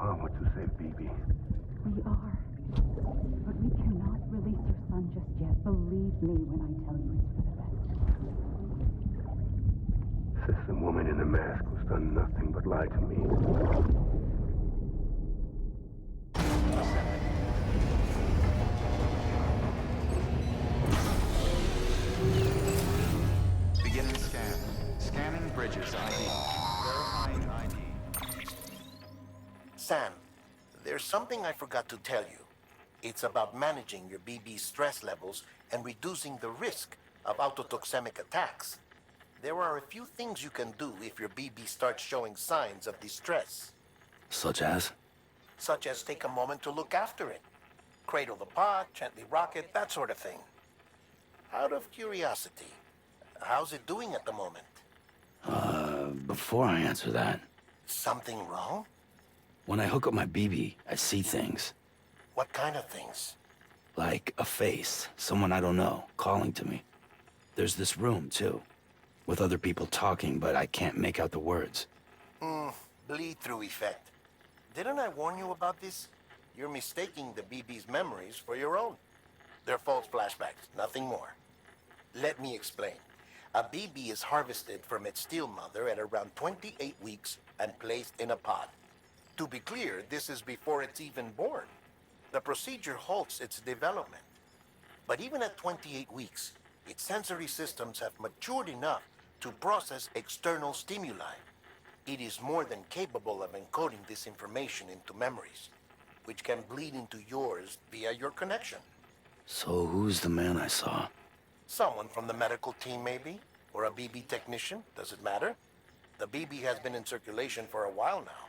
power to save BB. We are. But we cannot release your son just yet. Believe me when I tell you it's for the best. Says the woman in the mask who's done nothing but lie to me. Beginning scan. Scanning Bridges ID. Verifying ID. Sam, there's something I forgot to tell you. It's about managing your BB stress levels and reducing the risk of autotoxemic attacks. There are a few things you can do if your BB starts showing signs of distress. Such as? Such as take a moment to look after it. Cradle the pod, gently rock it, that sort of thing. Out of curiosity, how's it doing at the moment? Before I answer that, Something wrong? when I hook up my BB, I see things. What kind of things? Like a face, someone I don't know, calling to me. There's this room, too, with other people talking, but I can't make out the words. Bleed-through effect. Didn't I warn you about this? You're mistaking the BB's memories for your own. They're false flashbacks, nothing more. Let me explain. A BB is harvested from its steel mother at around 28 weeks and placed in a pod. To be clear, this is before it's even born. The procedure halts its development. But even at 28 weeks, its sensory systems have matured enough to process external stimuli. It is more than capable of encoding this information into memories, which can bleed into yours via your connection. So who's the man I saw? Someone from the medical team, maybe? Or a BB technician? Does it matter? The BB has been in circulation for a while now.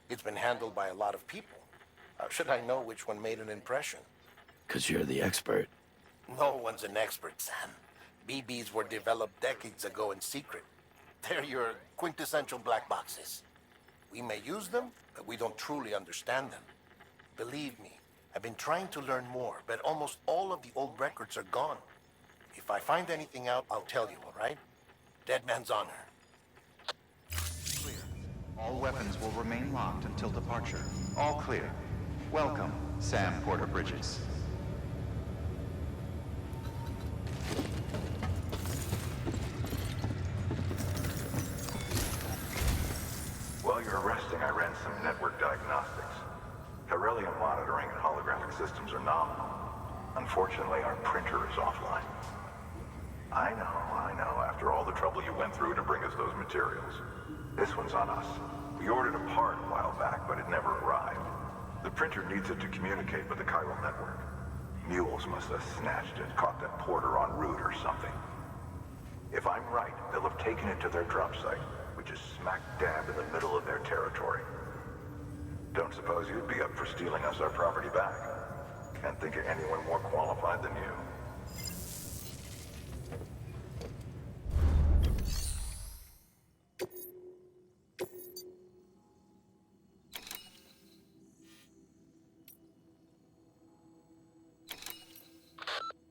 It's been handled by a lot of people. How should I know which one made an impression? 'Cause you're the expert. No one's an expert, Sam. BBs were developed decades ago in secret. They're your quintessential black boxes. We may use them, but we don't truly understand them. Believe me, I've been trying to learn more, but almost all of the old records are gone. If I find anything out, I'll tell you, all right? Dead man's honor. Clear. All weapons will remain locked until departure. All clear. Welcome, Sam Porter Bridges. While you're resting, I ran some network diagnostics. Beryllium monitoring and holographic systems are nominal. Unfortunately, our printer is offline. I know, after all the trouble you went through to bring us those materials. This one's on us. We ordered a part a while back, but it never arrived. The printer needs it to communicate with the chiral network. Mules must have snatched it, caught that porter en route or something. If I'm right, they'll have taken it to their drop site, which is smack dab in the middle of their territory. Don't suppose you'd be up for stealing us our property back? Can't think of anyone more qualified than you.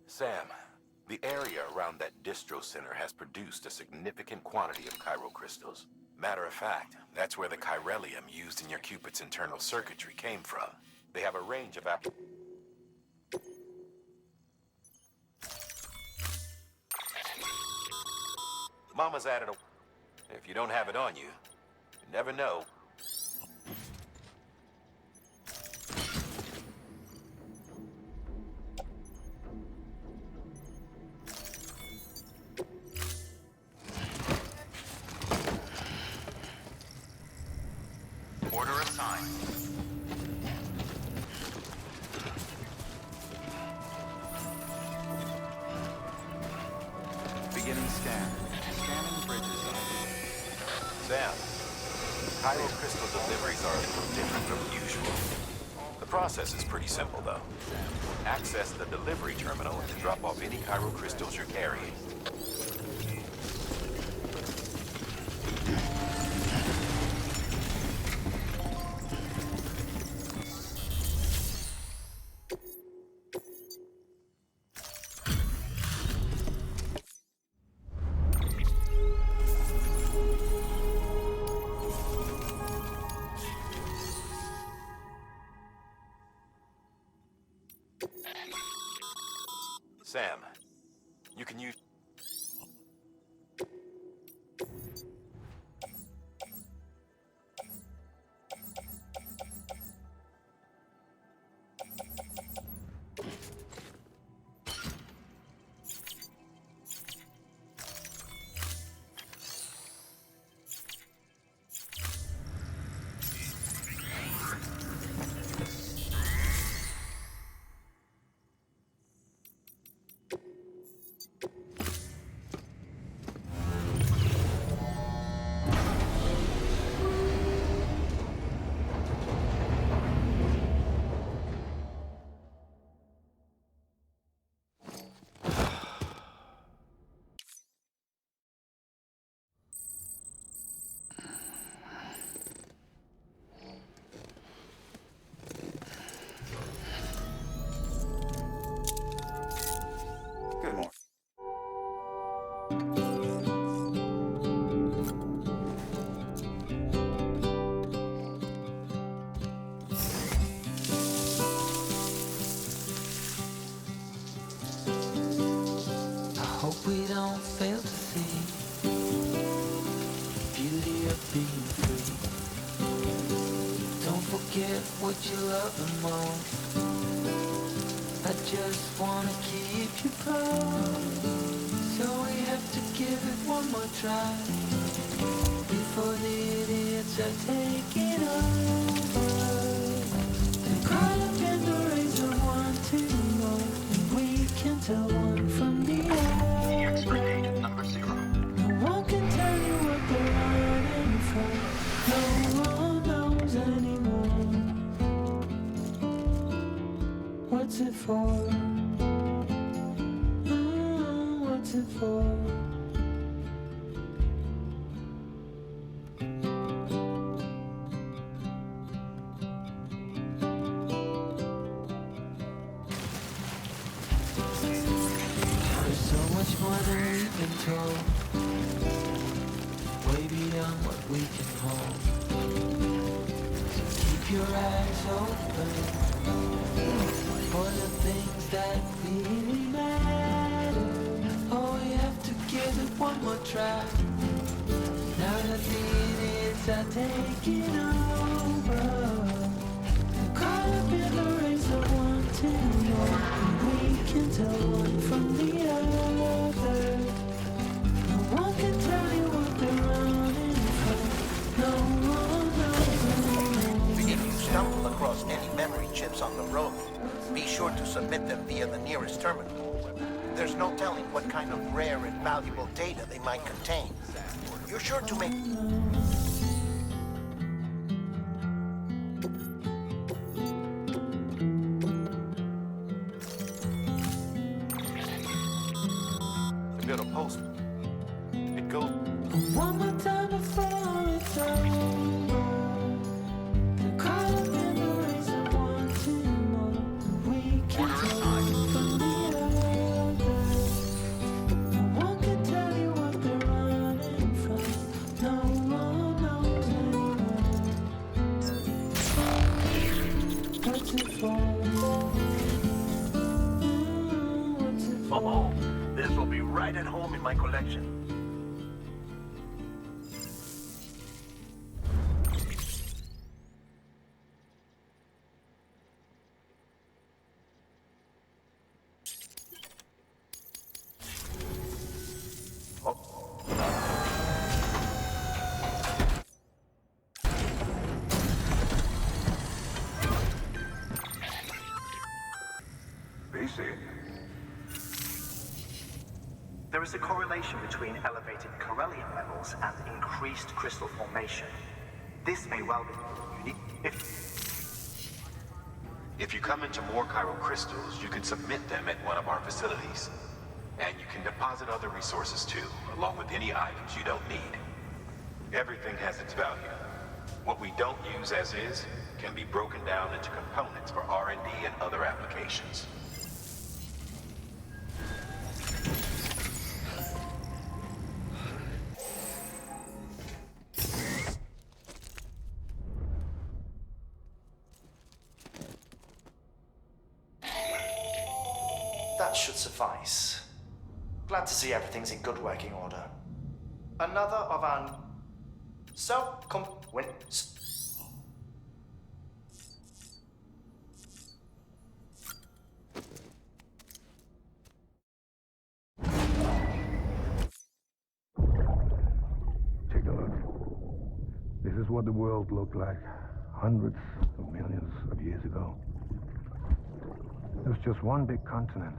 Sam, the area around that distro center has produced a significant quantity of chiral crystals. Matter of fact, that's where the chiralium used in your Cupid's internal circuitry came from. They have a range of Mama's added a... If you don't have it on you, you never know. Order assigned. Beginning scan. Scanning Bridges ID. Sam, chiral crystal deliveries are a little different from usual. The process is pretty simple, though. Access the delivery terminal to drop off any chiral crystals you're carrying. Sam, you can use... Good morning. I hope we don't fail to see the beauty of being free. Don't forget what you love the most. I just wanna keep you close, so we have to give it one more try before the idiots are taking over. They're caught up in the race of wanting more, and we can tell one from the other. Number 0. No one can tell you what they're running from. No one knows anymore. What's it for? What's it for? There's so much more than we've been told, way beyond what we can hold. So keep your eyes open for the things that really matter. Oh, we have to give it one more try. Now that the idiots are taking over, they're caught up in the race of wanting more, and we can tell one from the other. No one can tell you what they're running from. No one knows anymore. If you stumble across any memory chips on the road, be sure to submit them via the nearest terminal. There's no telling what kind of rare and valuable data they might contain. You're sure to make... Build a post. It goes... One more time before it's over. They're caught up in the race of wanting more, and we can tell one from the other. No one can tell you what they're running from. No one knows anymore. What's it for? What's it for? Oh, this will be right at home in my collection. There is a correlation between elevated Corellium levels and increased crystal formation. This may well be unique. If you come into more chiral crystals, you can submit them at one of our facilities. And you can deposit other resources too, along with any items you don't need. Everything has its value. What we don't use as is can be broken down into components for R&D and other applications. That should suffice. Glad to see everything's in good working order. Another of our Take a look. This is what the world looked like hundreds of millions of years ago. It was just one big continent.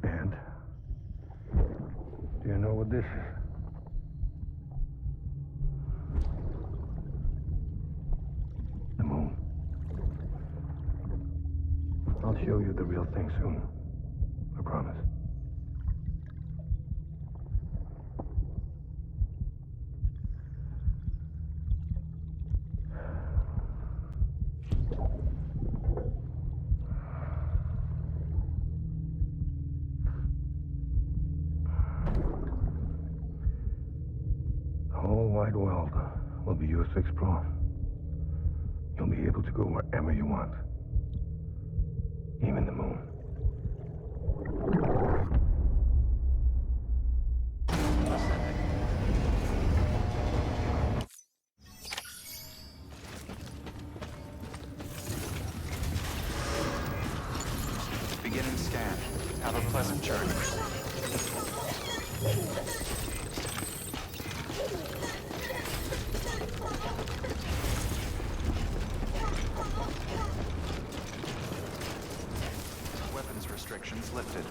And do you know what this is? The moon. I'll show you the real thing soon. I promise. The whole wide world will be yours to explore. You'll be able to go wherever you want. Even the moon. Beginning scan. Have a pleasant journey. Weapons restrictions lifted.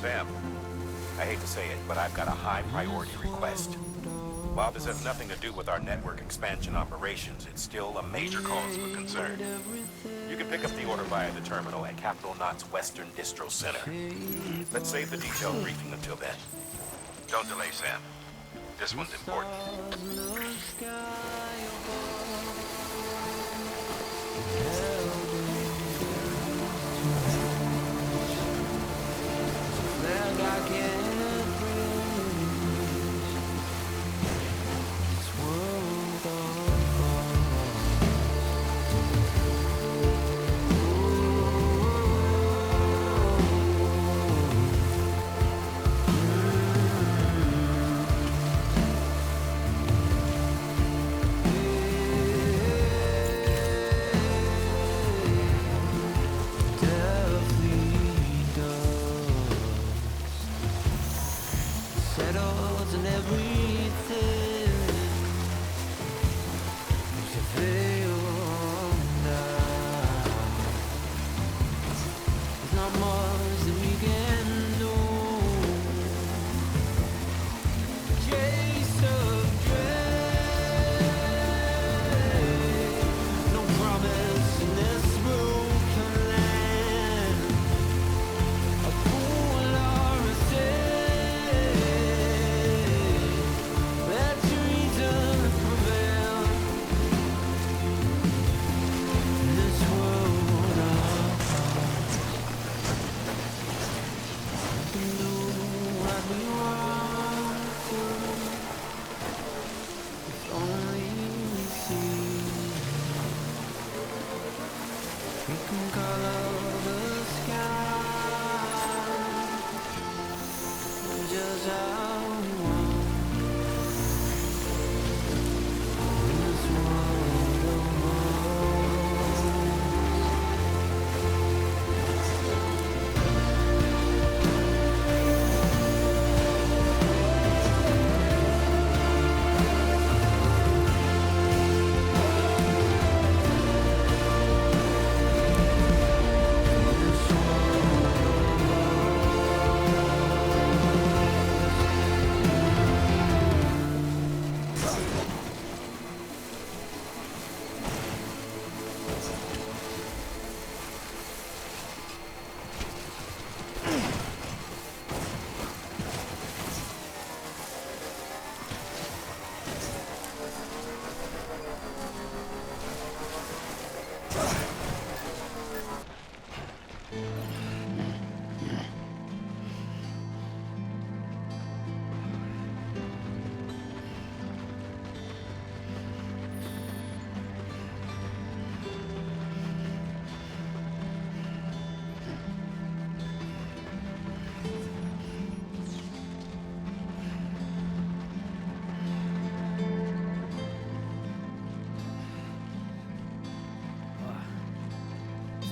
Sam, I hate to say it, but I've got a high priority request. While this has nothing to do with our network expansion operations, it's still a major cause for concern. You can pick up the order via the terminal at Capital Knot's Western Distro Center. Let's save the detailed briefing until then. Don't delay, Sam. This one's important.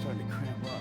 starting to cramp up.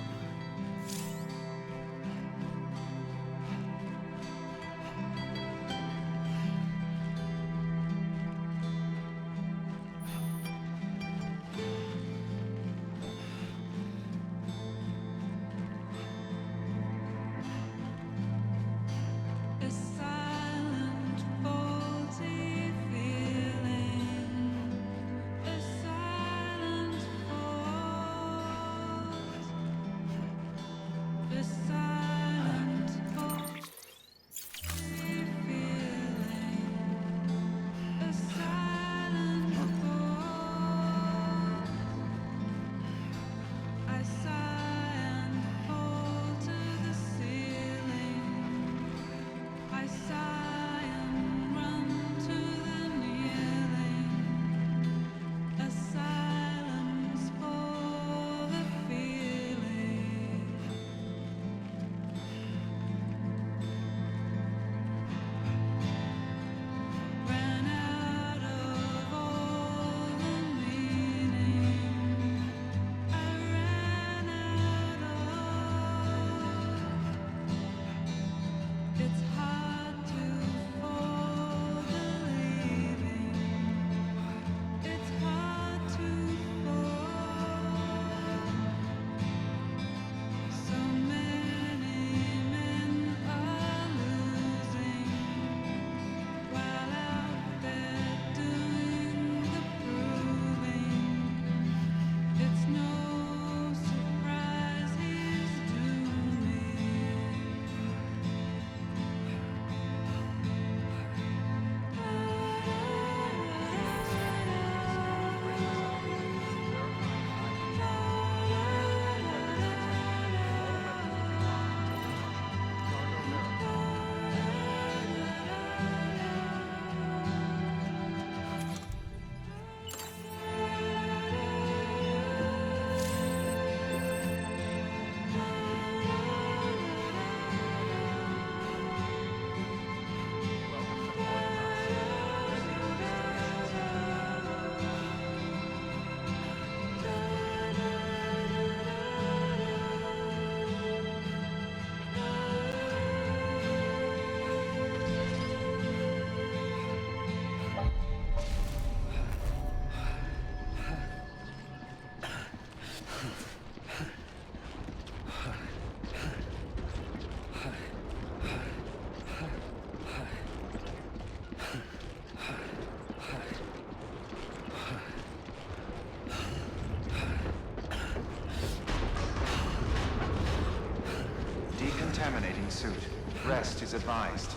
Decontaminating suit. Rest is advised.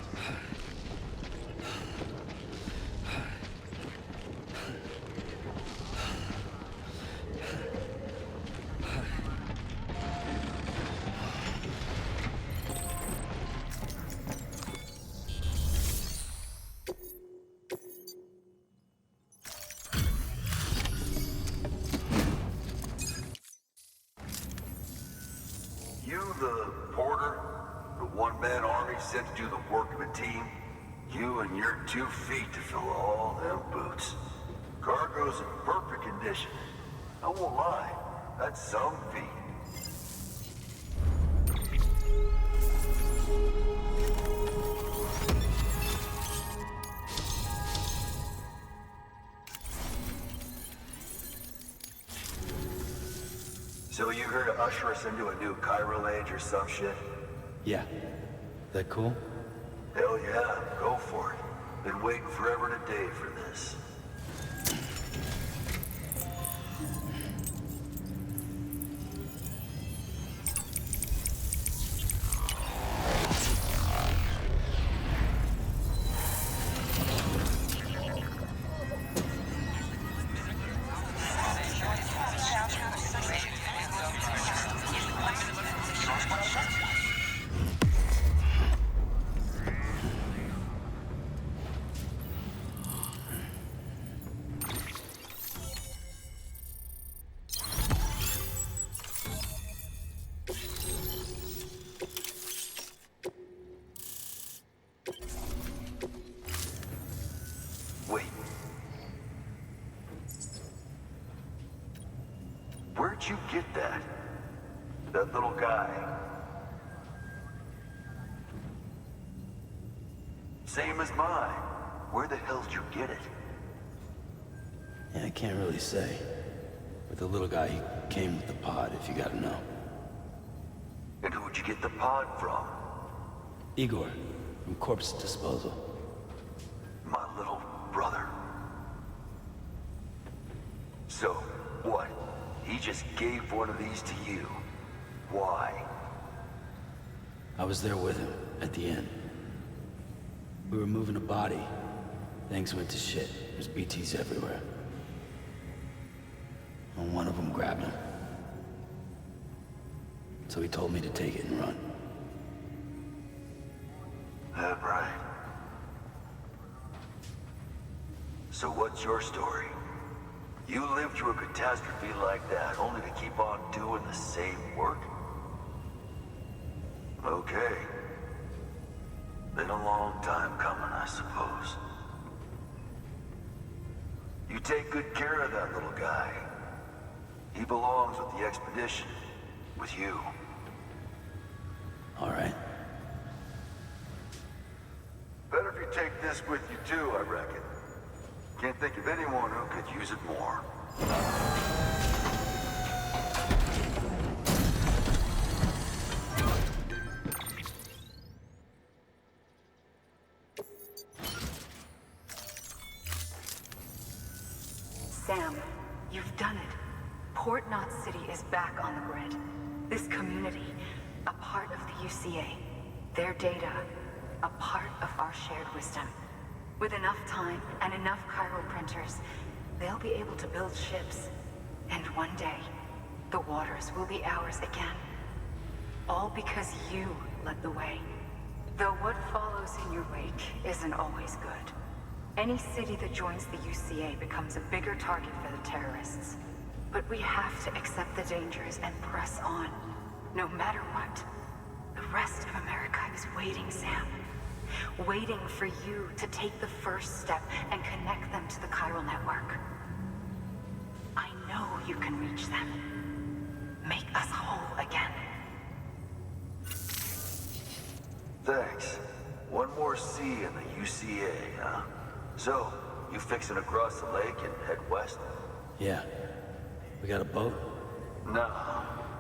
You the porter? The one-man army sent to do the work of a team? You and your 2 feet to fill all them boots. Cargo's in perfect condition. I won't lie, that's some feat. So you here to usher us into a new chiral age or some shit? Yeah. That cool? Hell yeah, go for it. Been waiting forever and a day for this. Wait. Where'd you get that? That little guy. Same as mine. Where the hell did you get it? Yeah, I can't really say. With the little guy, he came with the pod, if you gotta know. And who'd you get the pod from? Igor, from Corpse Disposal. My little brother. So, what? He just gave one of these to you. Why? I was there with him, at the end. We were moving a body. Things went to shit. There's BTs everywhere. And one of them grabbed him. So he told me to take it and run. That right. So what's your story? You lived through a catastrophe like that, only to keep on doing the same work? Okay. Been a long time coming, I suppose. You take good care of that little guy. He belongs with the expedition. With you. All right. Better if you take this with you too, I reckon. Can't think of anyone who could use it more. Sam, you've done it. Port Knot City is back on the grid. This community, a part of the UCA. Their data, a part of our shared wisdom. With enough time and enough chiral printers, they'll be able to build ships. And one day, the waters will be ours again. All because you led the way. Though what follows in your wake isn't always good. Any city that joins the UCA becomes a bigger target for the terrorists. But we have to accept the dangers and press on. No matter what. The rest of America is waiting, Sam. Waiting for you to take the first step and connect them to the chiral network. I know you can reach them. Make us whole again. Thanks. One more C in the UCA, huh? So, you fixing to cross the lake and head west? Yeah. We got a boat? No,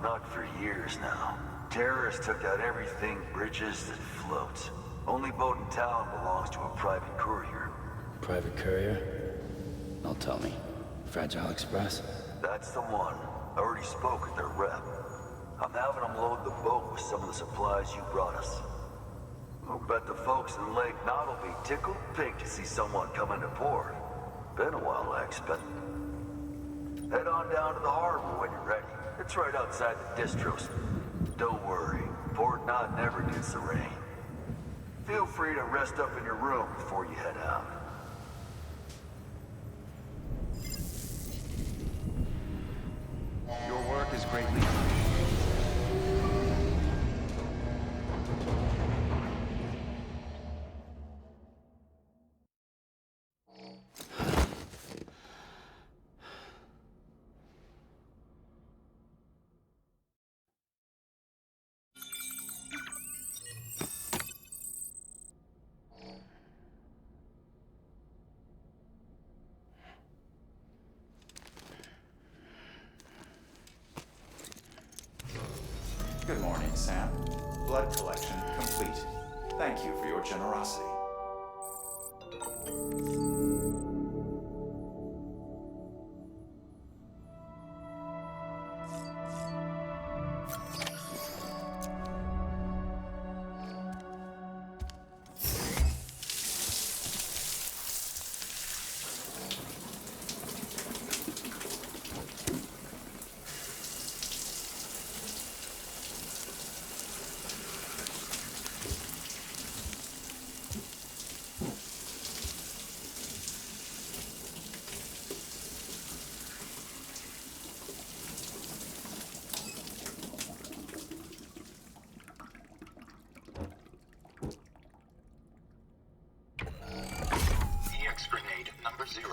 not for years now. Terrorists took out everything Bridges that floats. Only boat in town belongs to a private courier. Private courier? Don't tell me. Fragile Express? That's the one. I already spoke with their rep. I'm having them load the boat with some of the supplies you brought us. I'll bet the folks in Lake Knot will be tickled pink to see someone come into port. Been a while, I expect. Head on down to the harbor when you're ready. It's right outside the distros. Don't worry, Port Knot never gets the rain. Feel free to rest up in your room before you head out. Your work is greatly appreciated. Good morning, Sam. Blood collection complete. Thank you for your generosity. Grenade number 0.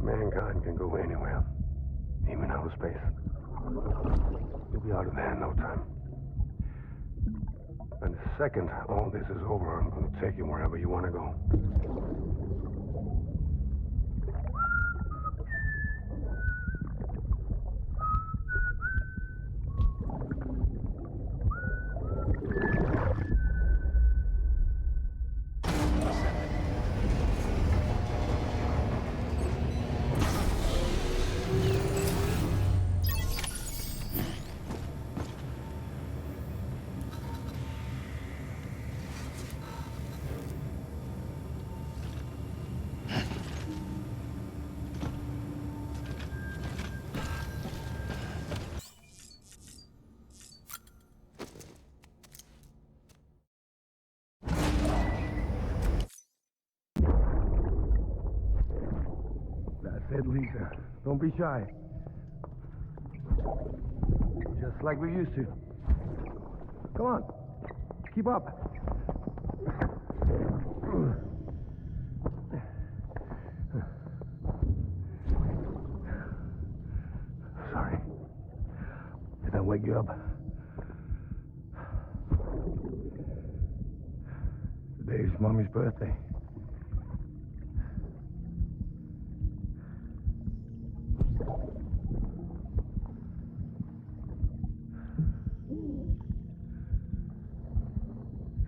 Mankind can go anywhere, even outer space. You'll be out of there in no time. And the second all this is over, I'm going to take you wherever you want to go. That's it, Lisa. Don't be shy. Just like we used to. Come on. Keep up. Sorry. Did I wake you up? Today's Mommy's birthday.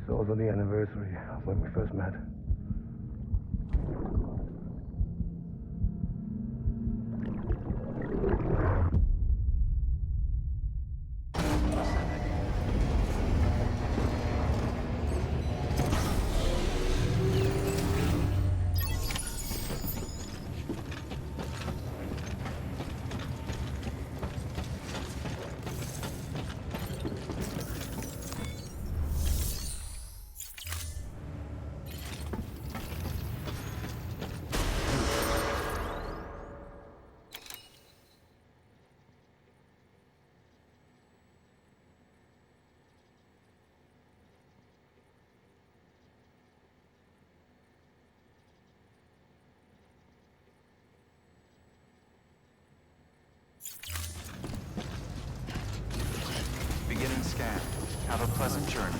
It's also the anniversary of when we first met. Beginning scan. Have a pleasant journey.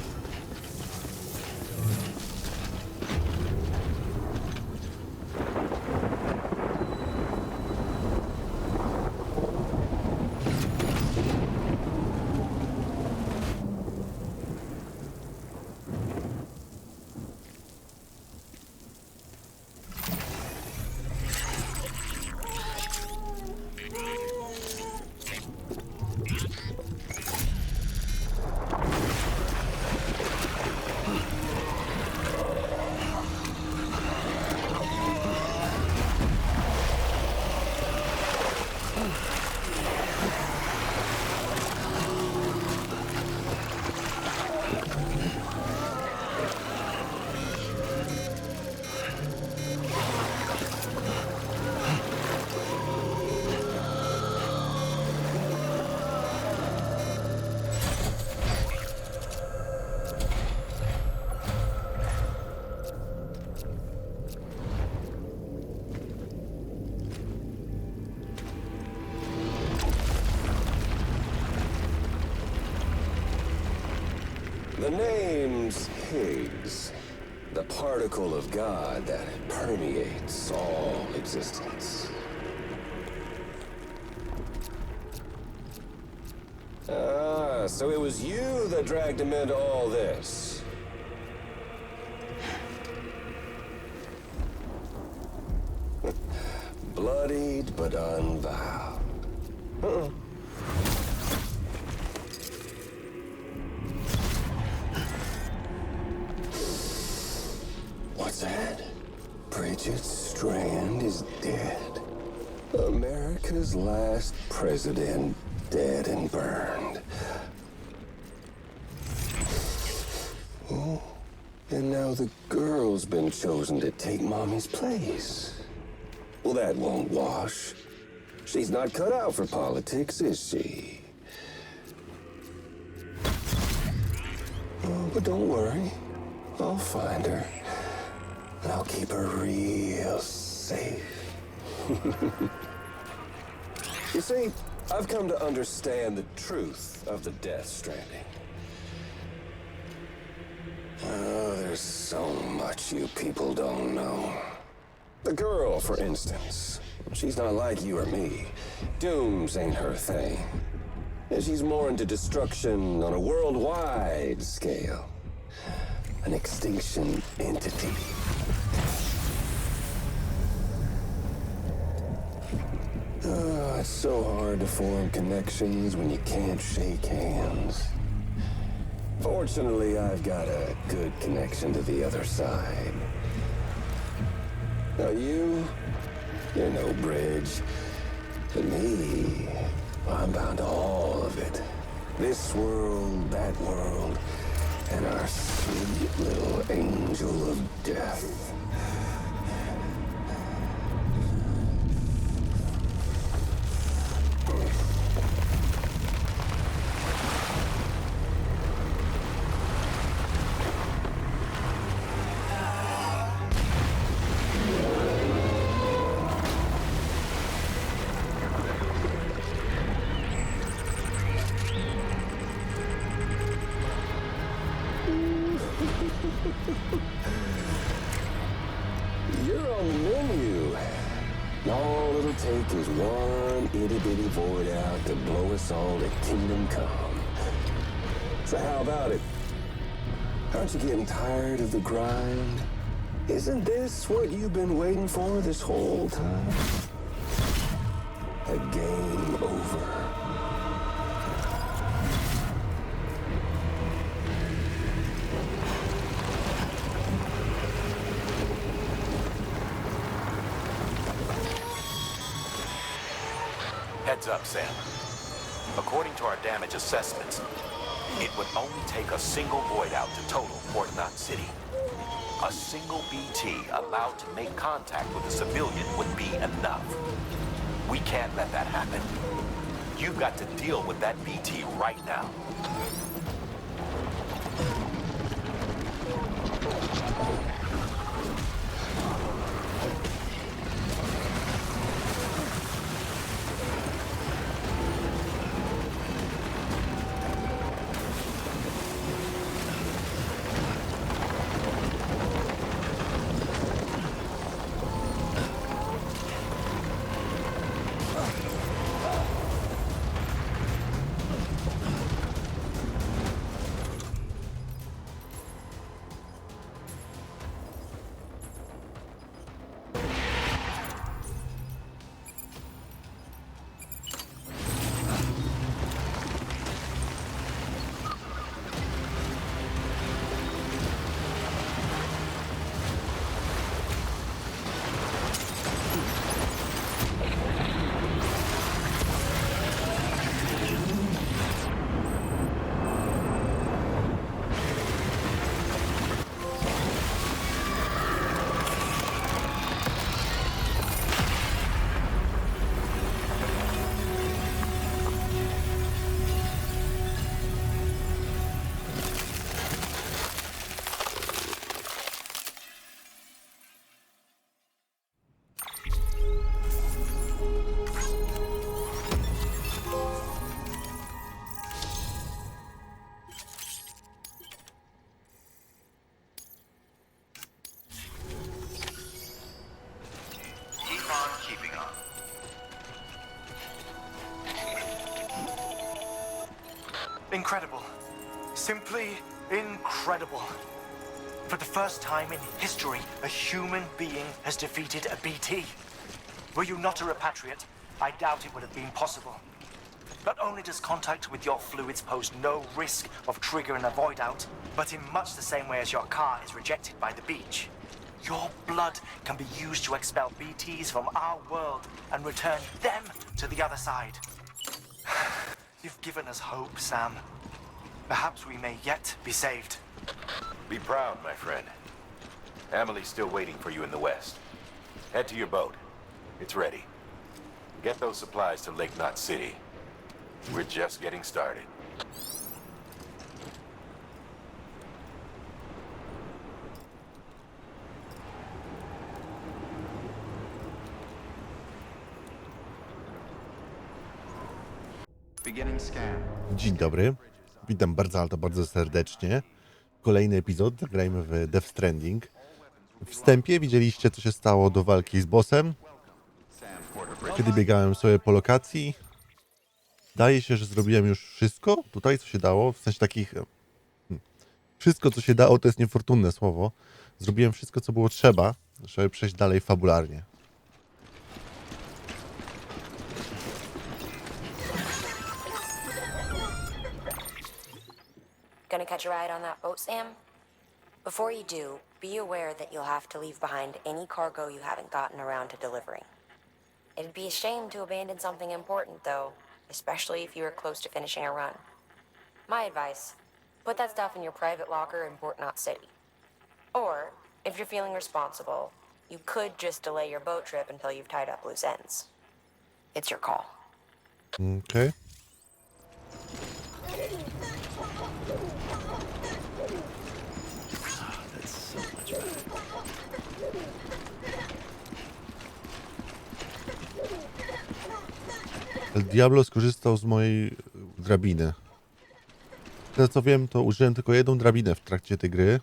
The name's Higgs, the particle of God that permeates all existence. Ah, so it was you that dragged him into all this. Bloodied but unvowed. What's that? Bridget Strand is dead. America's last president dead and burned. Oh, and now the girl's been chosen to take Mommy's place. Well, that won't wash. She's not cut out for politics, is she? Oh, but don't worry. I'll find her. And I'll keep her real safe. You see, I've come to understand the truth of the Death Stranding. Oh, there's so much you people don't know. The girl, for instance, she's not like you or me. Dooms ain't her thing. And she's more into destruction on a worldwide scale. An extinction entity. Oh, it's so hard to form connections when you can't shake hands. Fortunately, I've got a good connection to the other side. Now you're no bridge. But me, I'm bound to all of it. This world, that world, and our sweet little angel of death. You're on the menu. All it'll take is one itty-bitty void out to blow us all to kingdom come. So how about it? Aren't you getting tired of the grind? Isn't this what you've been waiting for this whole time? A game over. Heads up, Sam. According to our damage assessments, it would only take a single void out to total Port Knot City. A single BT allowed to make contact with a civilian would be enough. We can't let that happen. You've got to deal with that BT right now. Keeping on. Incredible. Simply incredible. For the first time in history, a human being has defeated a BT. Were you not a repatriate, I doubt it would have been possible. Not only does contact with your fluids pose no risk of triggering a void out, but in much the same way as your car is rejected by the beach. Your blood can be used to expel BTs from our world and return them to the other side. You've given us hope, Sam. Perhaps we may yet be saved. Be proud, my friend. Emily's still waiting for you in the west. Head to your boat. It's ready. Get those supplies to Lake Knot City. We're just getting started. Dzień dobry, witam bardzo, ale to bardzo serdecznie. Kolejny epizod, zagrajmy w Death Stranding. W wstępie widzieliście, co się stało do walki z bossem. Kiedy biegałem sobie po lokacji. Wydaje się, że zrobiłem już wszystko tutaj, co się dało. W sensie takich... Wszystko, co się dało, to jest niefortunne słowo. Zrobiłem wszystko, co było trzeba, żeby przejść dalej fabularnie. Gonna catch a ride on that boat, Sam? Before you do, be aware that you'll have to leave behind any cargo you haven't gotten around to delivering. It'd be a shame to abandon something important, though, especially if you were close to finishing a run. My advice, put that stuff in your private locker in Port Knot City. Or, if you're feeling responsible, you could just delay your boat trip until you've tied up loose ends. It's your call. Okay. 𝘚𝘵𝘀 skorzystał z mojej drabiny. Tyle co wiem, to użyłem tylko jedną drabinę w trakcie tej gry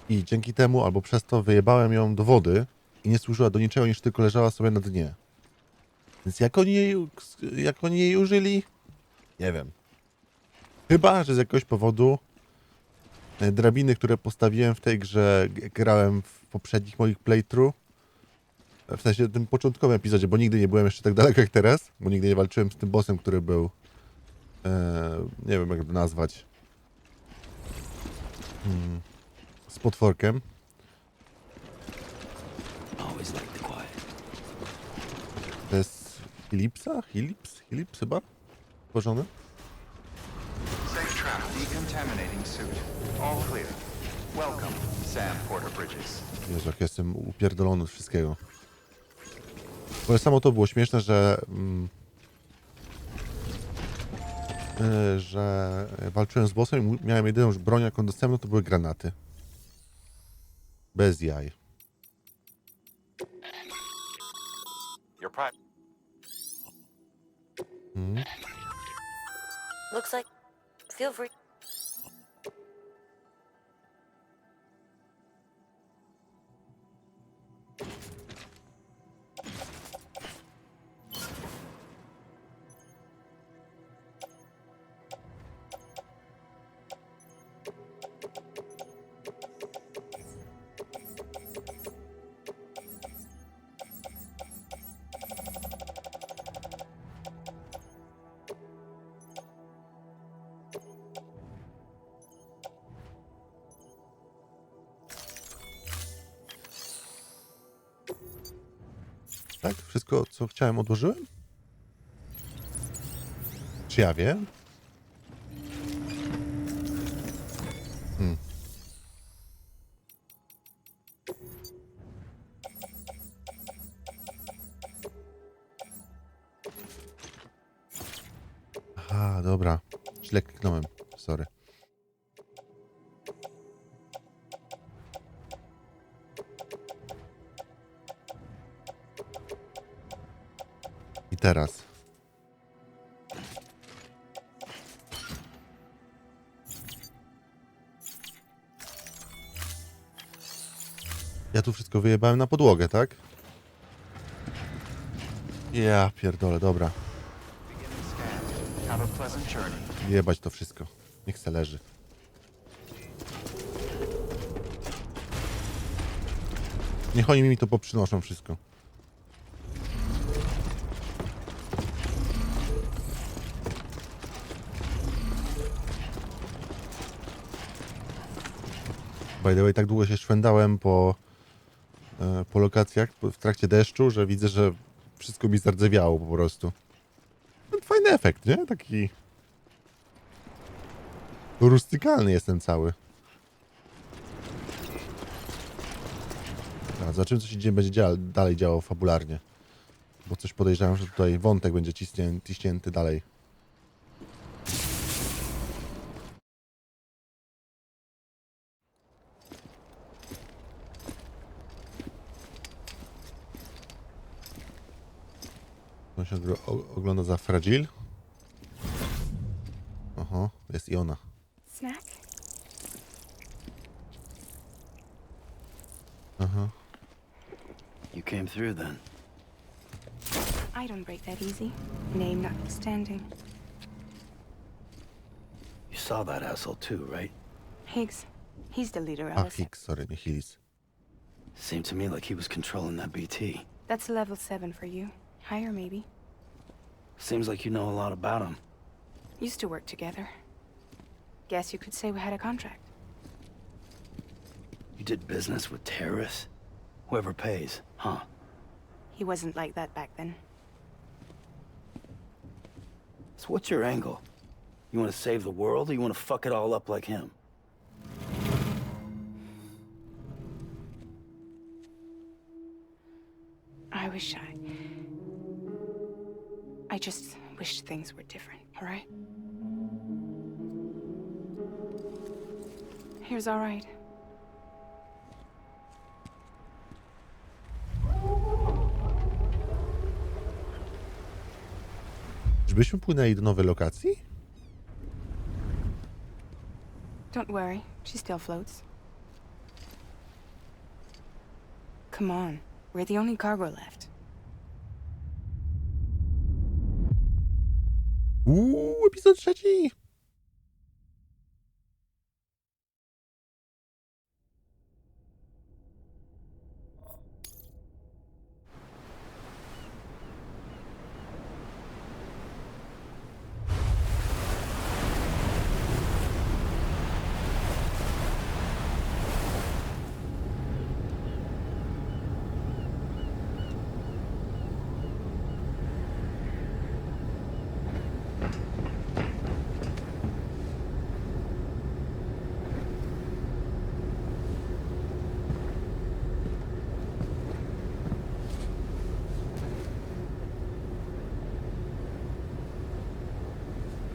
i dzięki temu, albo przez to, wyjebałem ją do wody i nie służyła do niczego, niż tylko leżała sobie na dnie. Więc jak oni jej użyli? Nie wiem. Chyba, że z jakiegoś powodu drabiny, które postawiłem w tej grze, grałem w poprzednich moich playthrough, w sensie w tym początkowym epizodzie, bo nigdy nie byłem jeszcze tak daleko jak teraz, bo nigdy nie walczyłem z tym bossem, który był, nie wiem jak to nazwać, z potworkiem. To jest 𝘵𝘵𝘀𝘍𝑆 chyba? Tworzony? Jezu, jak jestem upierdolony od wszystkiego. Bo samo to było śmieszne, że walczyłem z bossem i miałem jedyną broń, jaką dostępną, to były granaty. Bez jaj. Looks like... Feel free... Tak? Wszystko, co chciałem, odłożyłem? Czy ja wiem? Aha, dobra. Źle kliknąłem. Sorry. I teraz. Ja tu wszystko wyjebałem na podłogę, tak? Ja pierdolę, dobra. Jebać to wszystko. Niech se leży. Niech oni mi to poprzynoszą wszystko. By the way, tak długo się szwendałem po lokacjach w trakcie deszczu, że widzę, że wszystko mi zardzewiało po prostu. Fajny efekt, nie? Taki rustykalny jest ten cały. A zobaczymy, co się będzie dalej działo fabularnie. Bo coś podejrzewam, że tutaj wątek będzie ciśnięty dalej. On się ogląda za fragil. To jest i ona. Snack? Aha. You came through then. I don't break that easy. Name notwithstanding. You saw that asshole too, right? Higgs. He's the leader of A, us. Higgs, sorry, nie Higgs. Seemed to me like he was controlling that BT. That's level 7 for you. Higher, maybe. Seems like you know a lot about him. Used to work together. Guess you could say we had a contract. You did business with terrorists? Whoever pays, huh? He wasn't like that back then. So what's your angle? You want to save the world, or you want to fuck it all up like him? I just wished things were different, all right? Here's all right. Czyżbyśmy płynęli do nowej lokacji? Don't worry, she still floats. Come on, we're the only cargo left. Epizod 3.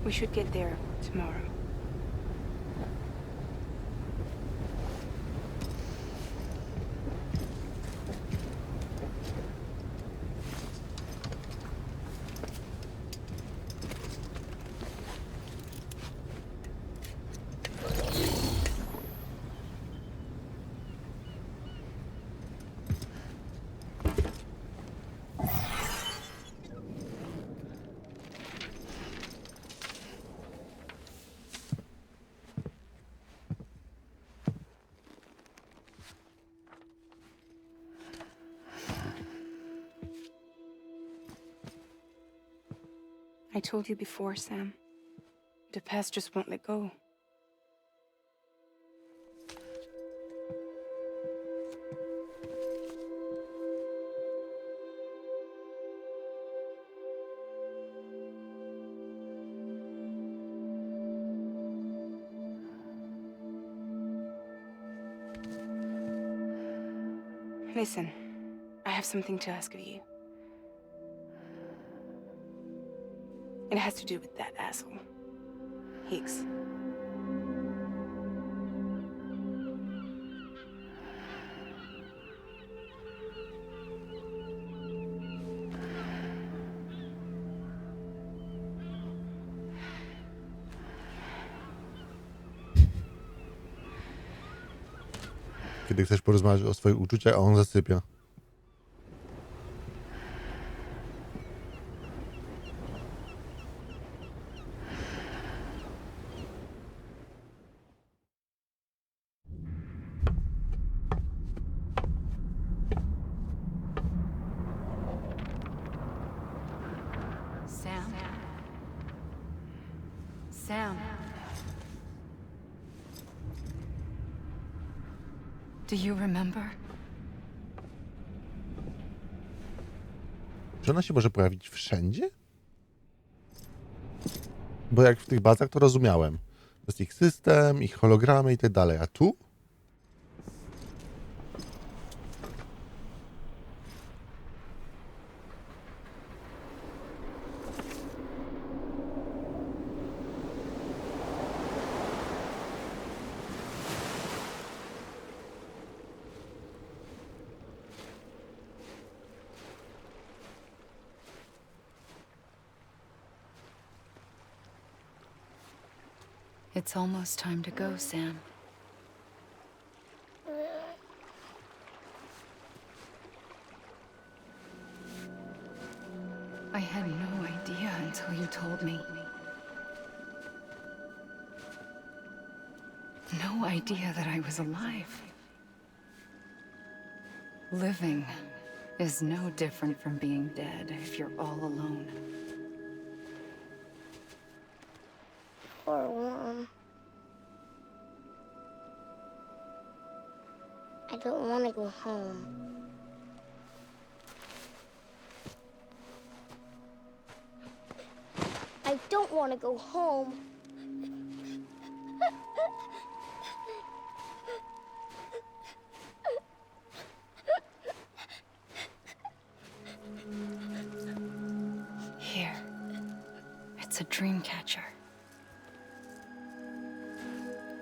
We should get there tomorrow. I told you before, Sam. The past just won't let go. Listen, I have something to ask of you. It has to do with that asshole, Higgs. Kiedy chcesz porozmawiać o swoich uczuciach, a on zasypia. Sam. Do you remember? Czy ona się może pojawić wszędzie? Bo jak w tych bazach to rozumiałem. To jest ich system, ich hologramy i tak dalej. A tu? It's almost time to go, Sam. I had no idea until you told me. No idea that I was alive. Living is no different from being dead if you're all alone. Poor Mom. I don't want to go home. I don't want to go home. Here. It's a dream catcher.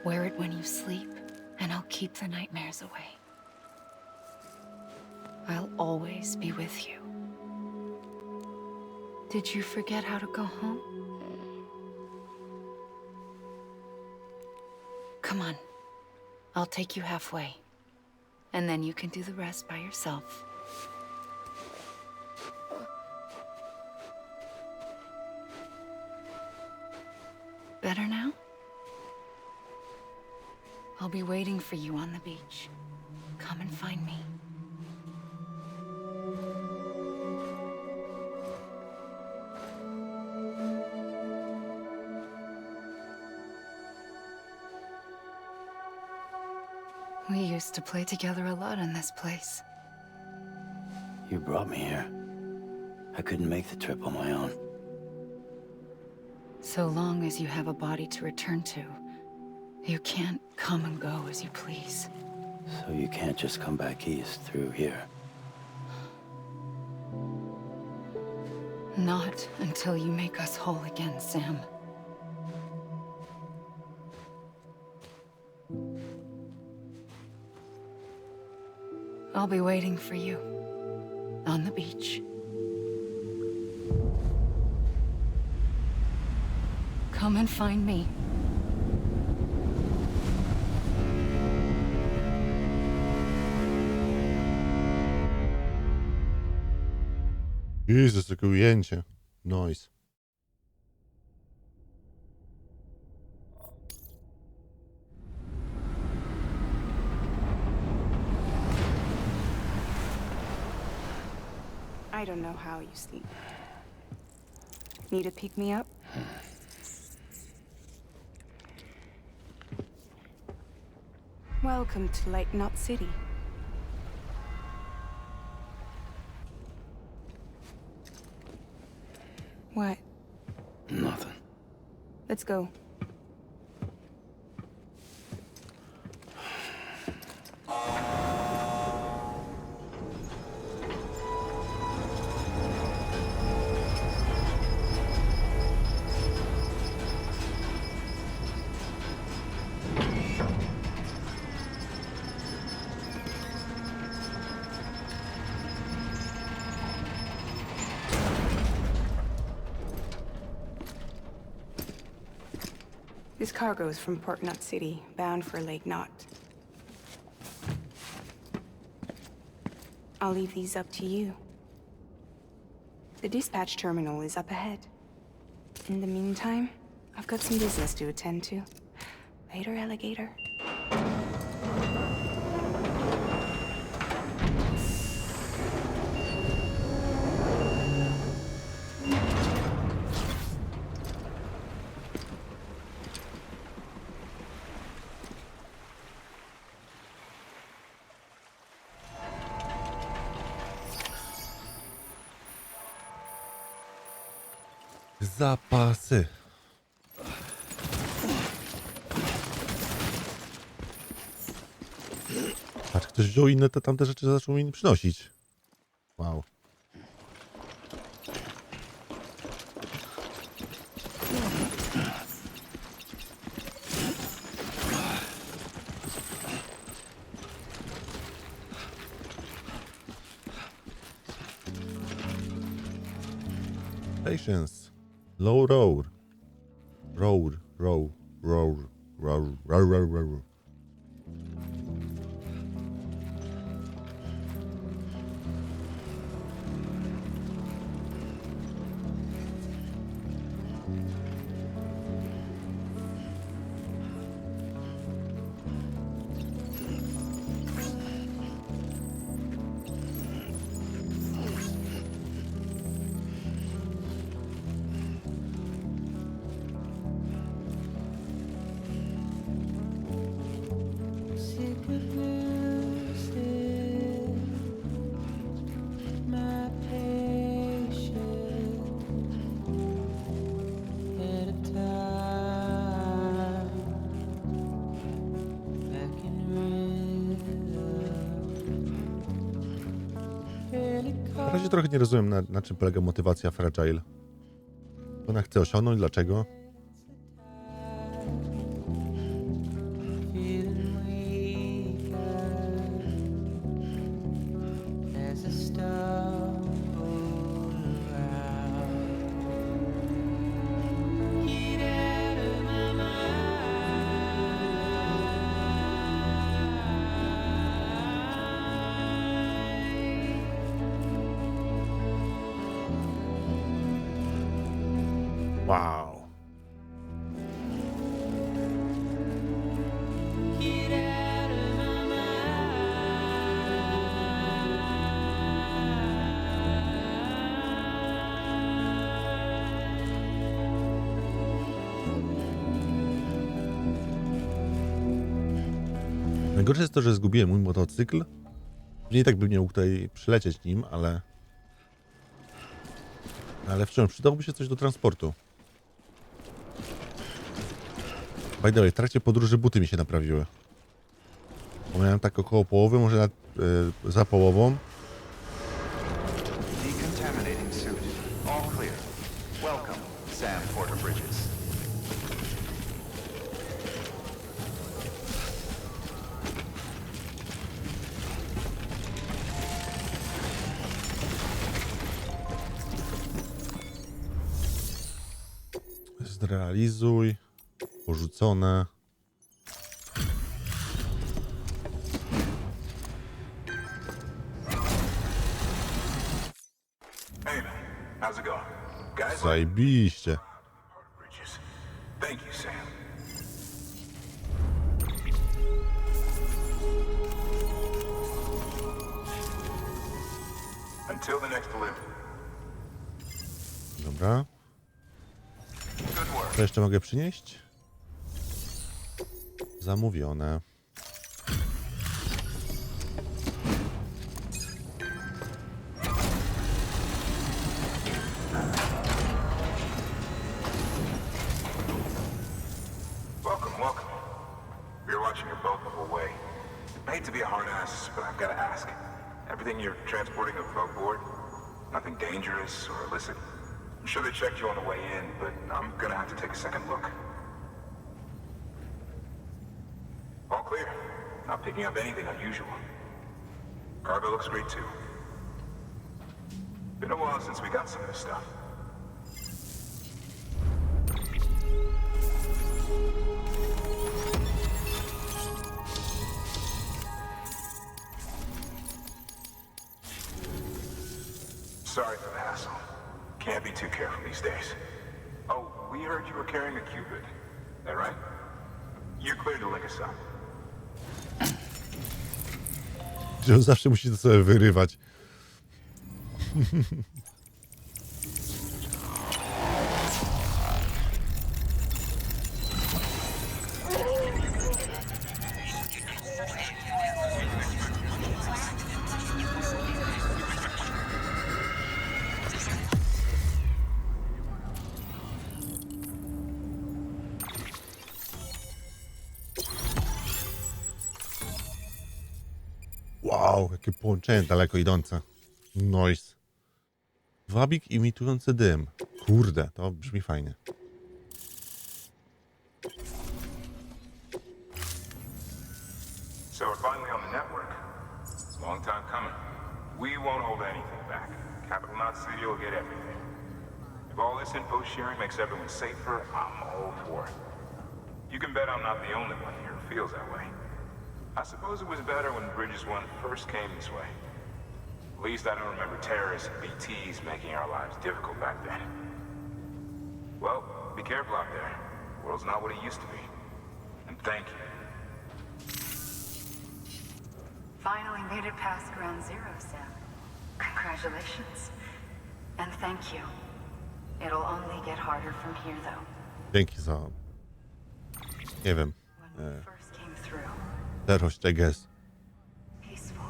Wear it when you sleep, and I'll keep the nightmares away. I'll always be with you. Did you forget how to go home? Come on. I'll take you halfway. And then you can do the rest by yourself. Better now? I'll be waiting for you on the beach. Come and find me. We used to play together a lot in this place. You brought me here. I couldn't make the trip on my own. So long as you have a body to return to, you can't come and go as you please. So you can't just come back east through here? Not until you make us whole again, Sam. I'll be waiting for you on the beach. Come and find me. Jezus, jakie ujęcie. Nice. I don't know how you sleep. Need to pick me up? Welcome to Lake Knot City. What? Nothing. Let's go. This cargo is from Port Knot City, bound for Lake Knot. I'll leave these up to you. The dispatch terminal is up ahead. In the meantime, I've got some business to attend to. Later, alligator. Zapasy. Patrz, ktoś wziął inne te tamte rzeczy, zaczął mi przynosić. Wow. Patience. Low row. Row. Na razie trochę nie rozumiem, na czym polega motywacja Fragile. Ona chce osiągnąć, dlaczego? Wow. Najgorsze jest to, że zgubiłem mój motocykl. Nie tak bym nie mógł tutaj przylecieć nim, ale wciąż przydałoby się coś do transportu. By the way, w trakcie podróży buty mi się naprawiły. Bo miałem tak około połowy, może nawet za połową. Decontaminating suit. All clear. Welcome, Sam Porter Bridges. Zrealizuj. Porzucone. Zajebiście. Thank you, Sam. Until the next delivery. Dobra. Co jeszcze mogę przynieść? Zamówione. Welcome. You're watching your boat the whole way. I hate to be a hard ass, but I've got to ask. Everything you're transporting above board? Nothing dangerous or illicit? I'm sure they checked you on the way in, but I'm gonna have to take a second look. All clear. Not picking up anything unusual. Cargo looks great too. Been a while since we got some of this stuff. Sorry for the hassle. Can't be too careful these days. Oh, we heard you were carrying a Cupid. That right? You're clear to link us up. Że on zawsze musi to sobie wyrywać. Wow, jakie połączenie daleko idące. Nice. Wabik imitujący dym. Kurde, to brzmi fajnie. So we're finally on the network. Long time coming. We won't hold anything back. Capital Knot City will get everything. If all this info sharing makes everyone safer, I'm all for it. You can bet I'm not the only one here who feels that way. I suppose it was better when Bridges 1 first came this way. At least I don't remember terrorists and BTs making our lives difficult back then. Well, be careful out there. The world's not what it used to be. And thank you. Finally made it past ground zero, Sam. Congratulations. And thank you. It'll only get harder from here, though. Dzięki za... Nie wiem. First came through. 𝘚𝘵𝘱𝘿𝘵. Peaceful.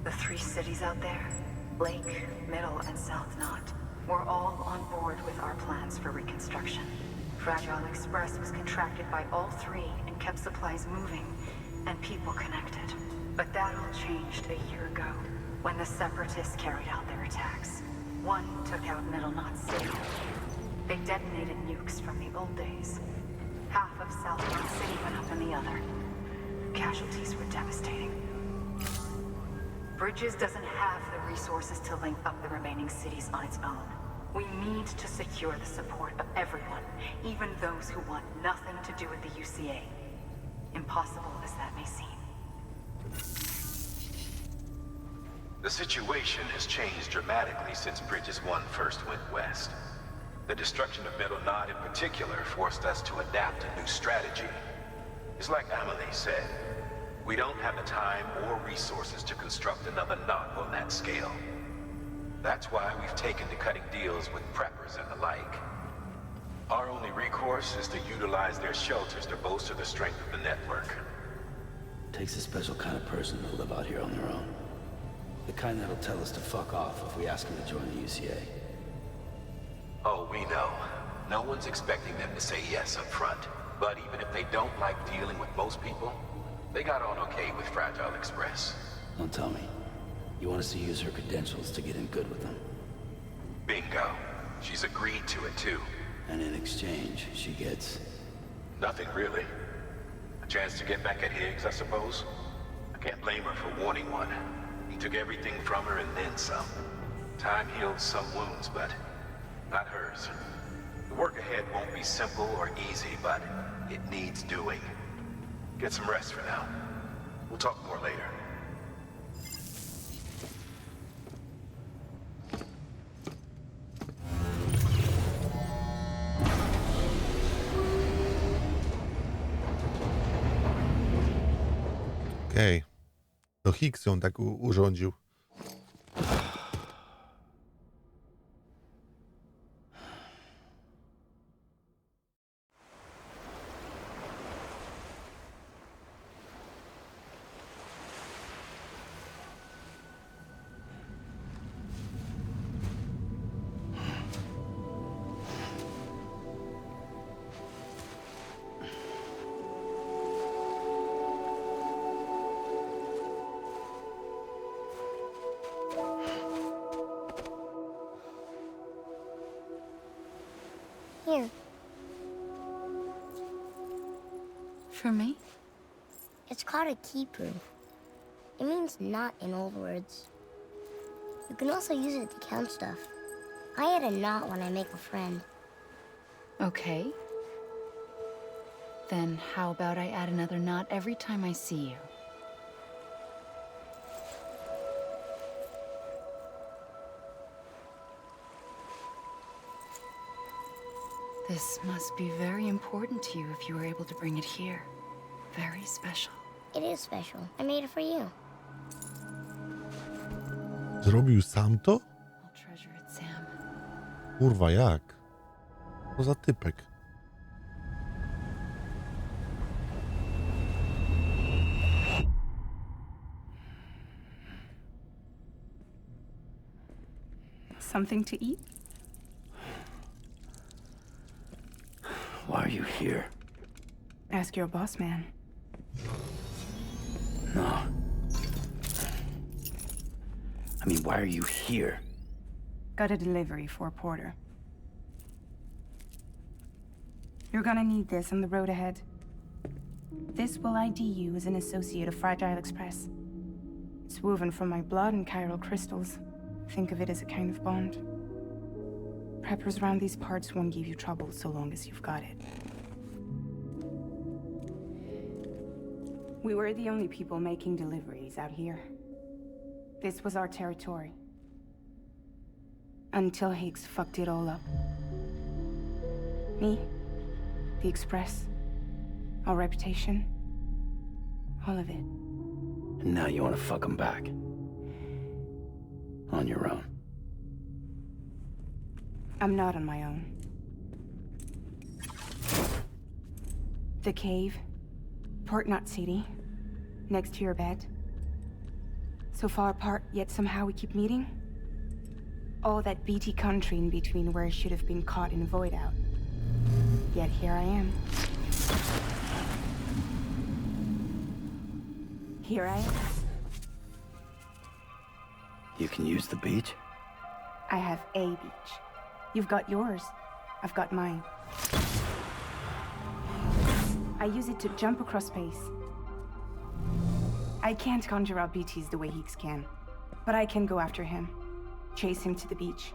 The three cities out there, Lake, Middle, and South Knot, were all on board with our plans for reconstruction. Fragile Express was contracted by all three and kept supplies moving and people connected. But that all changed a year ago, when the Separatists carried out their attacks. One took out Middle Knot City. They detonated nukes from the old days. Half of South Knot City went up in the other. Casualties were devastating. Bridges doesn't have the resources to link up the remaining cities on its own. We need to secure the support of everyone, even those who want nothing to do with the UCA. Impossible as that may seem. The situation has changed dramatically since Bridges 1 first went west. The destruction of Middle Knot in particular forced us to adapt a new strategy. It's like Amelie said, we don't have the time or resources to construct another knot on that scale. That's why we've taken to cutting deals with preppers and the like. Our only recourse is to utilize their shelters to bolster the strength of the network. Takes a special kind of person to live out here on their own. The kind that'll tell us to fuck off if we ask them to join the UCA. Oh, we know. No one's expecting them to say yes up front. But even if they don't like dealing with most people, they got on okay with Fragile Express. Don't tell me. You want us to use her credentials to get in good with them? Bingo. She's agreed to it, too. And in exchange, she gets... Nothing, really. A chance to get back at Higgs, I suppose? I can't blame her for wanting one. He took everything from her and then some. Time healed some wounds, but not hers. The work ahead won't be simple or easy, but it needs doing. Get some rest for now. We'll talk more later. Okej. To Higgs ją tak urządził. Here. For me? It's called a 𝘚𝘵𝘃. It means knot in old words. You can also use it to count stuff. I add a knot when I make a friend. Okay. Then how about I add another knot every time I see you? This must be very important to you if you were able to bring it here. Very special. It is special. I made it for you. Zrobił sam to? I'll treasure it, Sam. Kurwa, jak? Co za typek? Something to eat? Why are you here? Ask your boss man. No. I mean, why are you here? Got a delivery for a porter. You're gonna need this on the road ahead. This will ID you as an associate of Fragile Express. It's woven from my blood and chiral crystals. Think of it as a kind of bond. Preppers around these parts won't give you trouble so long as you've got it. We were the only people making deliveries out here. This was our territory. Until Higgs fucked it all up. Me, the Express, our reputation, all of it. And now you want to fuck them back. On your own. I'm not on my own. The cave, Port Knot City, next to your bed. So far apart, yet somehow we keep meeting. All that BT country in between where I should have been caught in a void out. Yet here I am. Here I am. You can use the beach? I have a beach. You've got yours. I've got mine. I use it to jump across space. I can't conjure up BTs the way Higgs can, but I can go after him, chase him to the beach.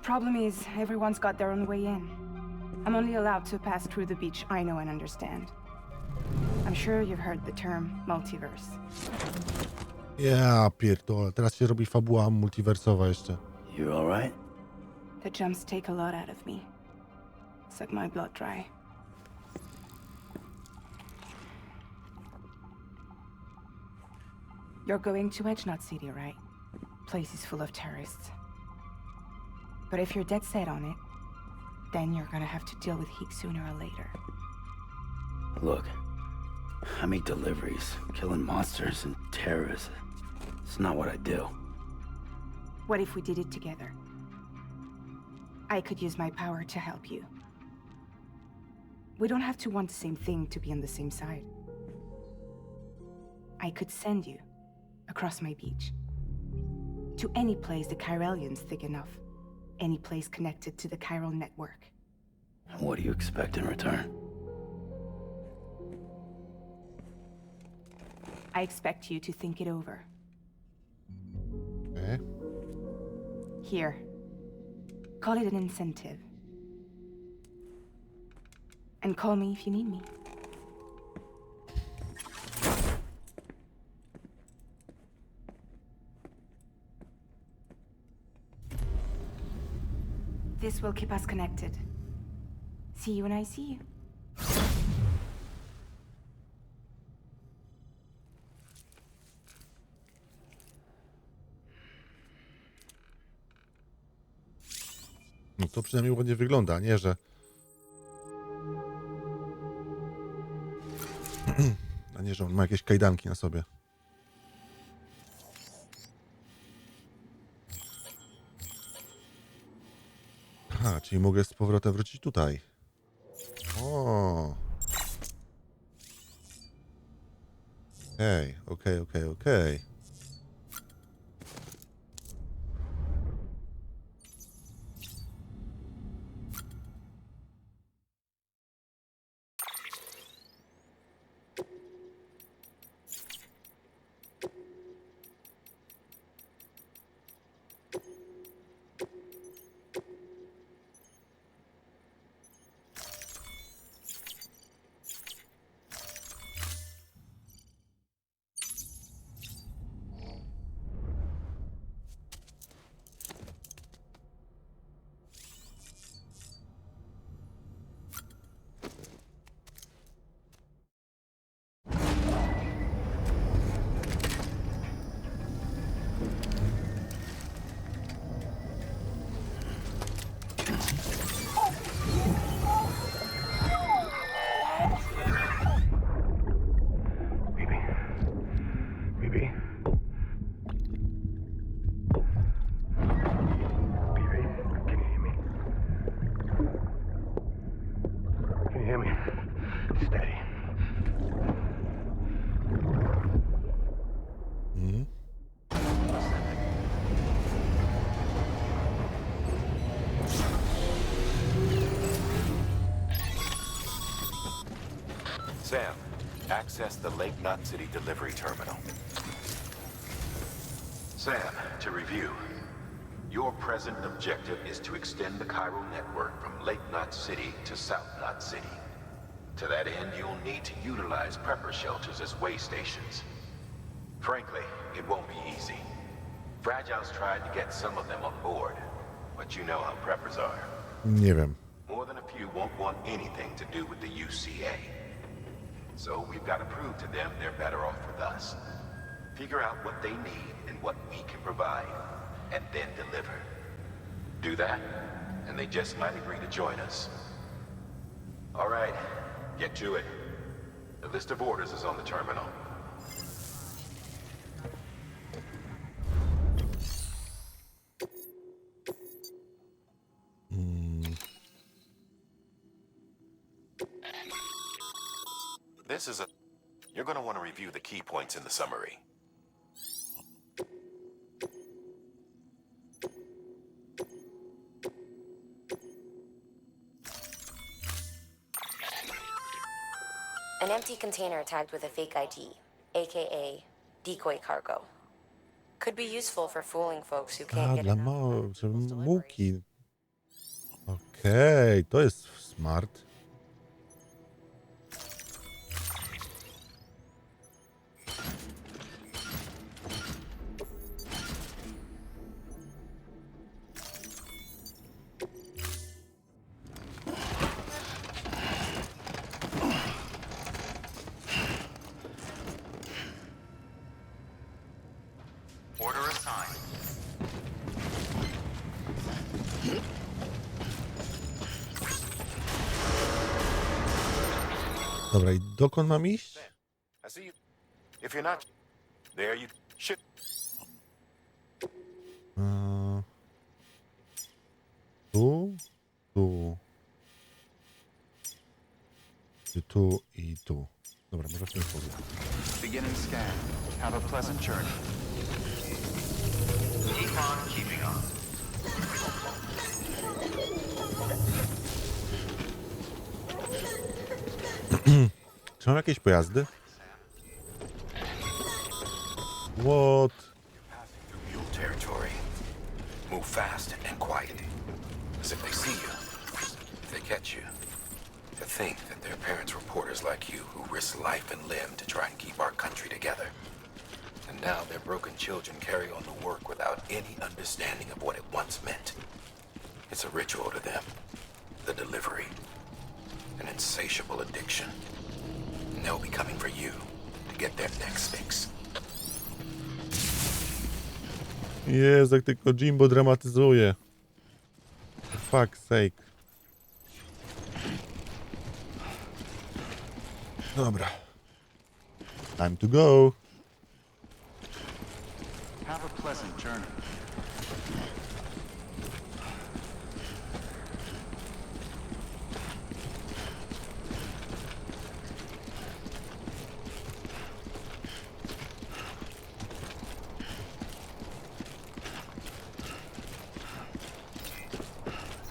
Problem is, everyone's got their own way in. I'm only allowed to pass through the beach I know and understand. I'm sure you've heard the term multiverse. Ja pierdolę, teraz się robi fabuła multiwersowa jeszcze. You alright? The jumps take a lot out of me. Suck my blood dry. You're going to 𝘐𝗔 City, right? Place is full of terrorists. But if you're dead set on it, then you're gonna have to deal with Higgs sooner or later. Look, I make deliveries, killing monsters and terrorists. It's not what I do. What if we did it together? I could use my power to help you. We don't have to want the same thing to be on the same side. I could send you across my beach to any place the 𝘬𝘨𝑠's thick enough, any place connected to the chiral network. What do you expect in return? I expect you to think it over. Okay. Here. Call it an incentive. And call me if you need me. This will keep us connected. See you when I see you. No to przynajmniej ładnie wygląda, nie, że... A nie, że on ma jakieś kajdanki na sobie. Aha, czyli mogę z powrotem wrócić tutaj. O. Okej. Sam, access the Lake Knot City delivery terminal. Sam, to review. Your present objective is to extend the chiral network from Lake Knot City to South Knot City. To that end, you'll need to utilize prepper shelters as way stations. Frankly, it won't be easy. Fragile's tried to get some of them on board, but you know how preppers are. Nie wiem. More than a few won't want anything to do with the UCA. So we've got to prove to them they're better off with us. Figure out what they need and what we can provide, and then deliver. Do that, and they just might agree to join us. All right, get to it. The list of orders is on the terminal. This is a... You're going to want to review the key points in the summary. An empty container tagged with a fake ID, aka decoy cargo. Could be useful for fooling folks who can't get dla mułki. Okej, to jest smart. Order assigned. Dobra, i dokąd mam iść? I see you. If you're not, there you should. Tu, tu. I tu i tu. Dobra, może w ten sposób. Beginning scan. Have a pleasant journey. Keep on keeping on. Czy mam jakieś pojazdy? What? Mule territory. Move fast and quiet. As if they see you. If they catch you. To think that their parents were reporters like you who risked life and limb to try and keep our country together. And now their broken children carry on the work without any understanding of what it once meant. It's a ritual to them. The delivery. An insatiable addiction. And they'll be coming for you to get their next fix. Jezu, jak tylko Jimbo dramatyzuje. For fuck's sake. Dobra. Time to go. Have a pleasant journey.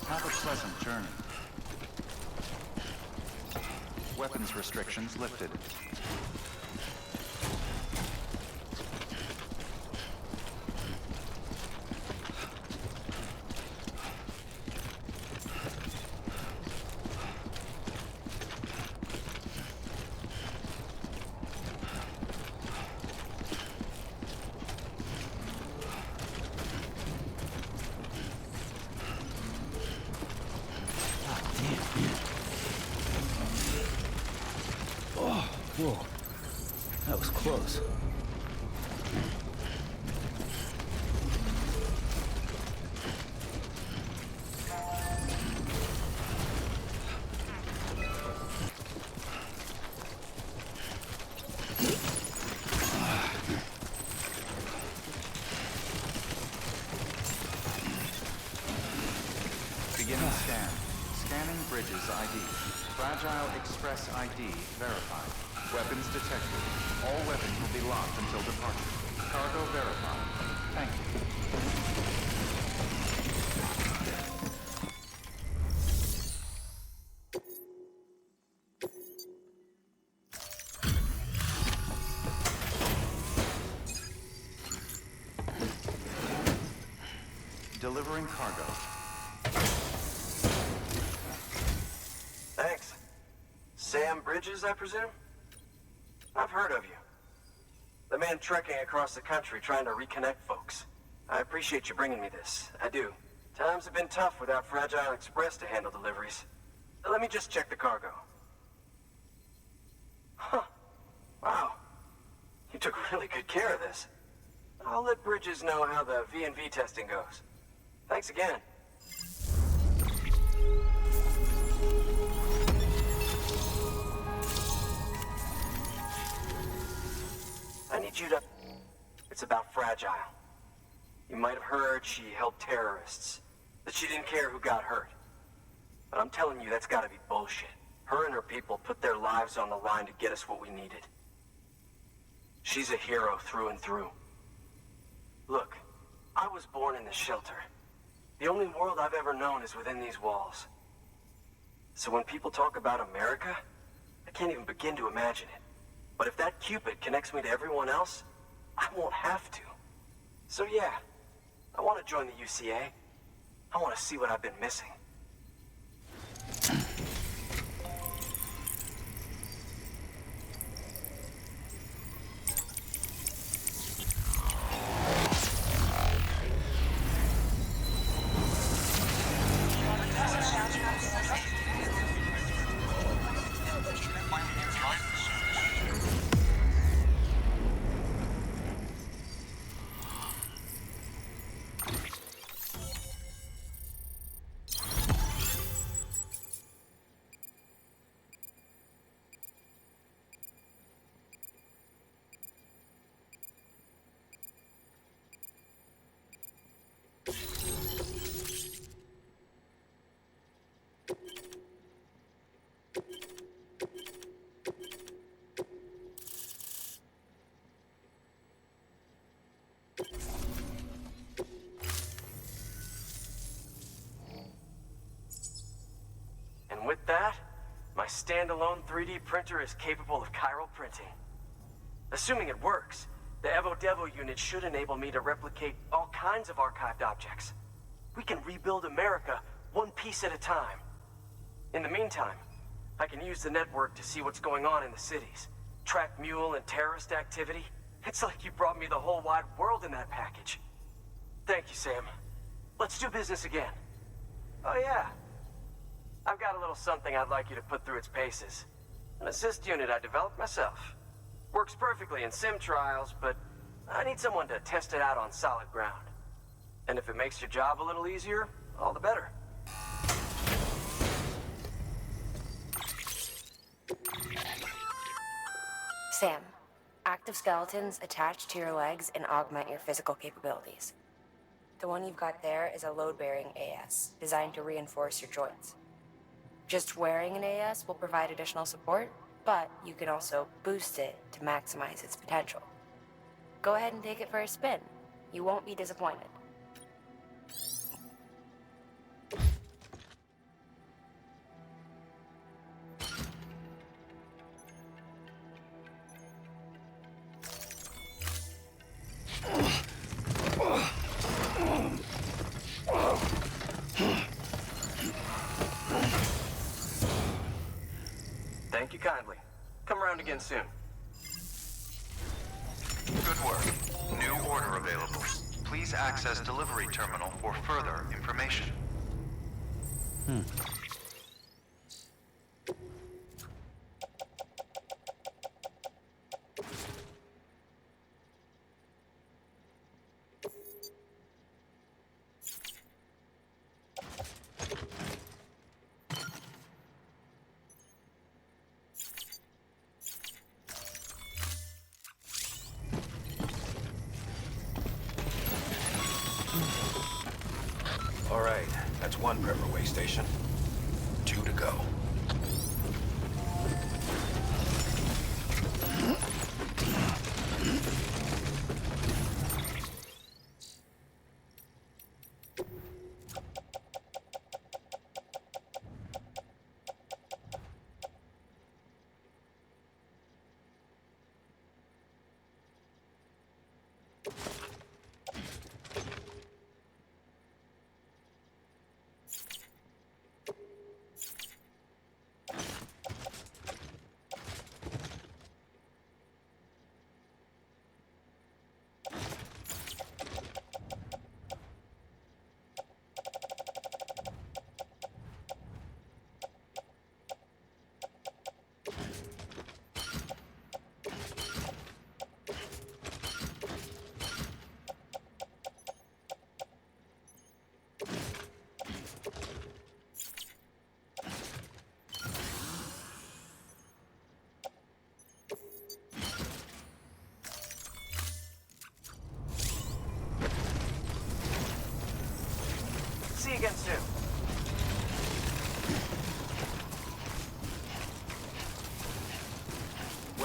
Have a pleasant journey. Weapons restrictions lifted. Whoa, that was close. Beginning scan. Scanning Bridges ID. Fragile Express ID verified. Weapons detected. All weapons will be locked until departure. Cargo verified. Thank you. Delivering cargo. Thanks. Sam Bridges, I presume? I've heard of you. The man trekking across the country trying to reconnect folks. I appreciate you bringing me this. I do. Times have been tough without Fragile Express to handle deliveries. Let me just check the cargo. Huh. Wow. You took really good care of this. I'll let Bridges know how the V&V testing goes. Thanks again. I need you to... It's about Fragile. You might have heard she helped terrorists, that she didn't care who got hurt. But I'm telling you, that's gotta be bullshit. Her and her people put their lives on the line to get us what we needed. She's a hero through and through. Look, I was born in this shelter. The only world I've ever known is within these walls. So when people talk about America, I can't even begin to imagine it. But if that Cupid connects me to everyone else, I won't have to. So yeah, I want to join the UCA. I want to see what I've been missing. And with that, my standalone 3D printer is capable of chiral printing. Assuming it works, the 𝘬𝘗𝘐 unit should enable me to replicate all kinds of archived objects. We can rebuild America one piece at a time. In the meantime, I can use the network to see what's going on in the cities, track mule and terrorist activity. It's like you brought me the whole wide world in that package. Thank you, Sam. Let's do business again. Oh yeah, I've got a little something I'd like you to put through its paces. An assist unit I developed myself. Works perfectly in sim trials, but I need someone to test it out on solid ground. And if it makes your job a little easier, all the better. Sam, active skeletons attach to your legs and augment your physical capabilities. The one you've got there is a load-bearing AS, designed to reinforce your joints. Just wearing an AS will provide additional support, but you can also boost it to maximize its potential. Go ahead and take it for a spin. You won't be disappointed. Thank you kindly. Come around again soon. Good work. New order available. Please access delivery terminal for further information. All right, that's one Riverway station. 2 to go.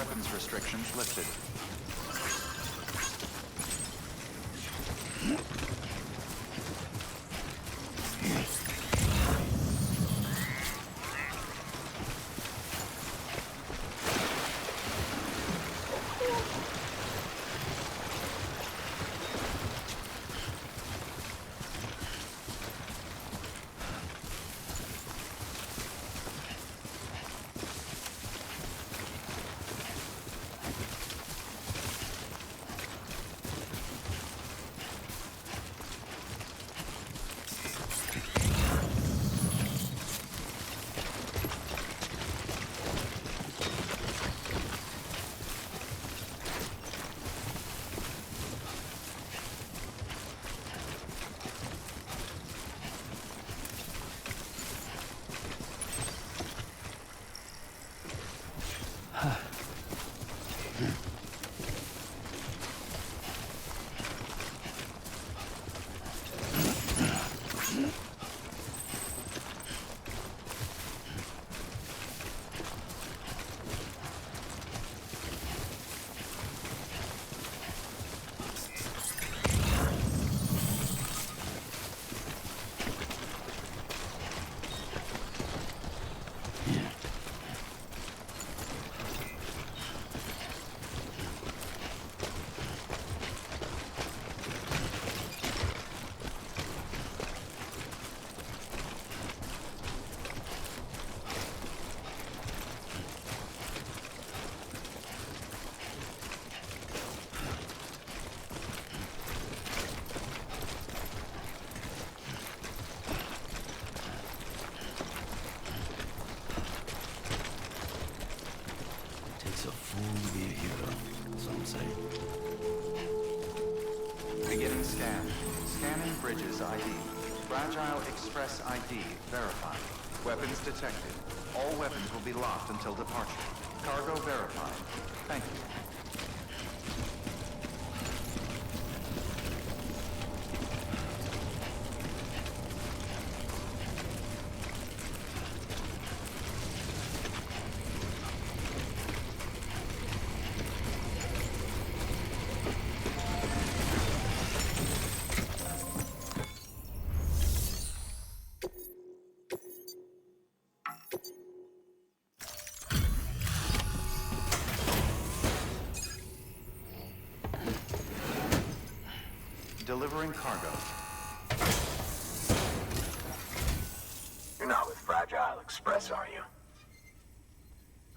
Weapons restrictions lifted. Beginning scan. Scanning Bridges ID. Fragile Express ID verified. Weapons detected. All weapons will be locked until departure. Cargo verified. Thank you. Delivering cargo. You're not with Fragile Express, are you?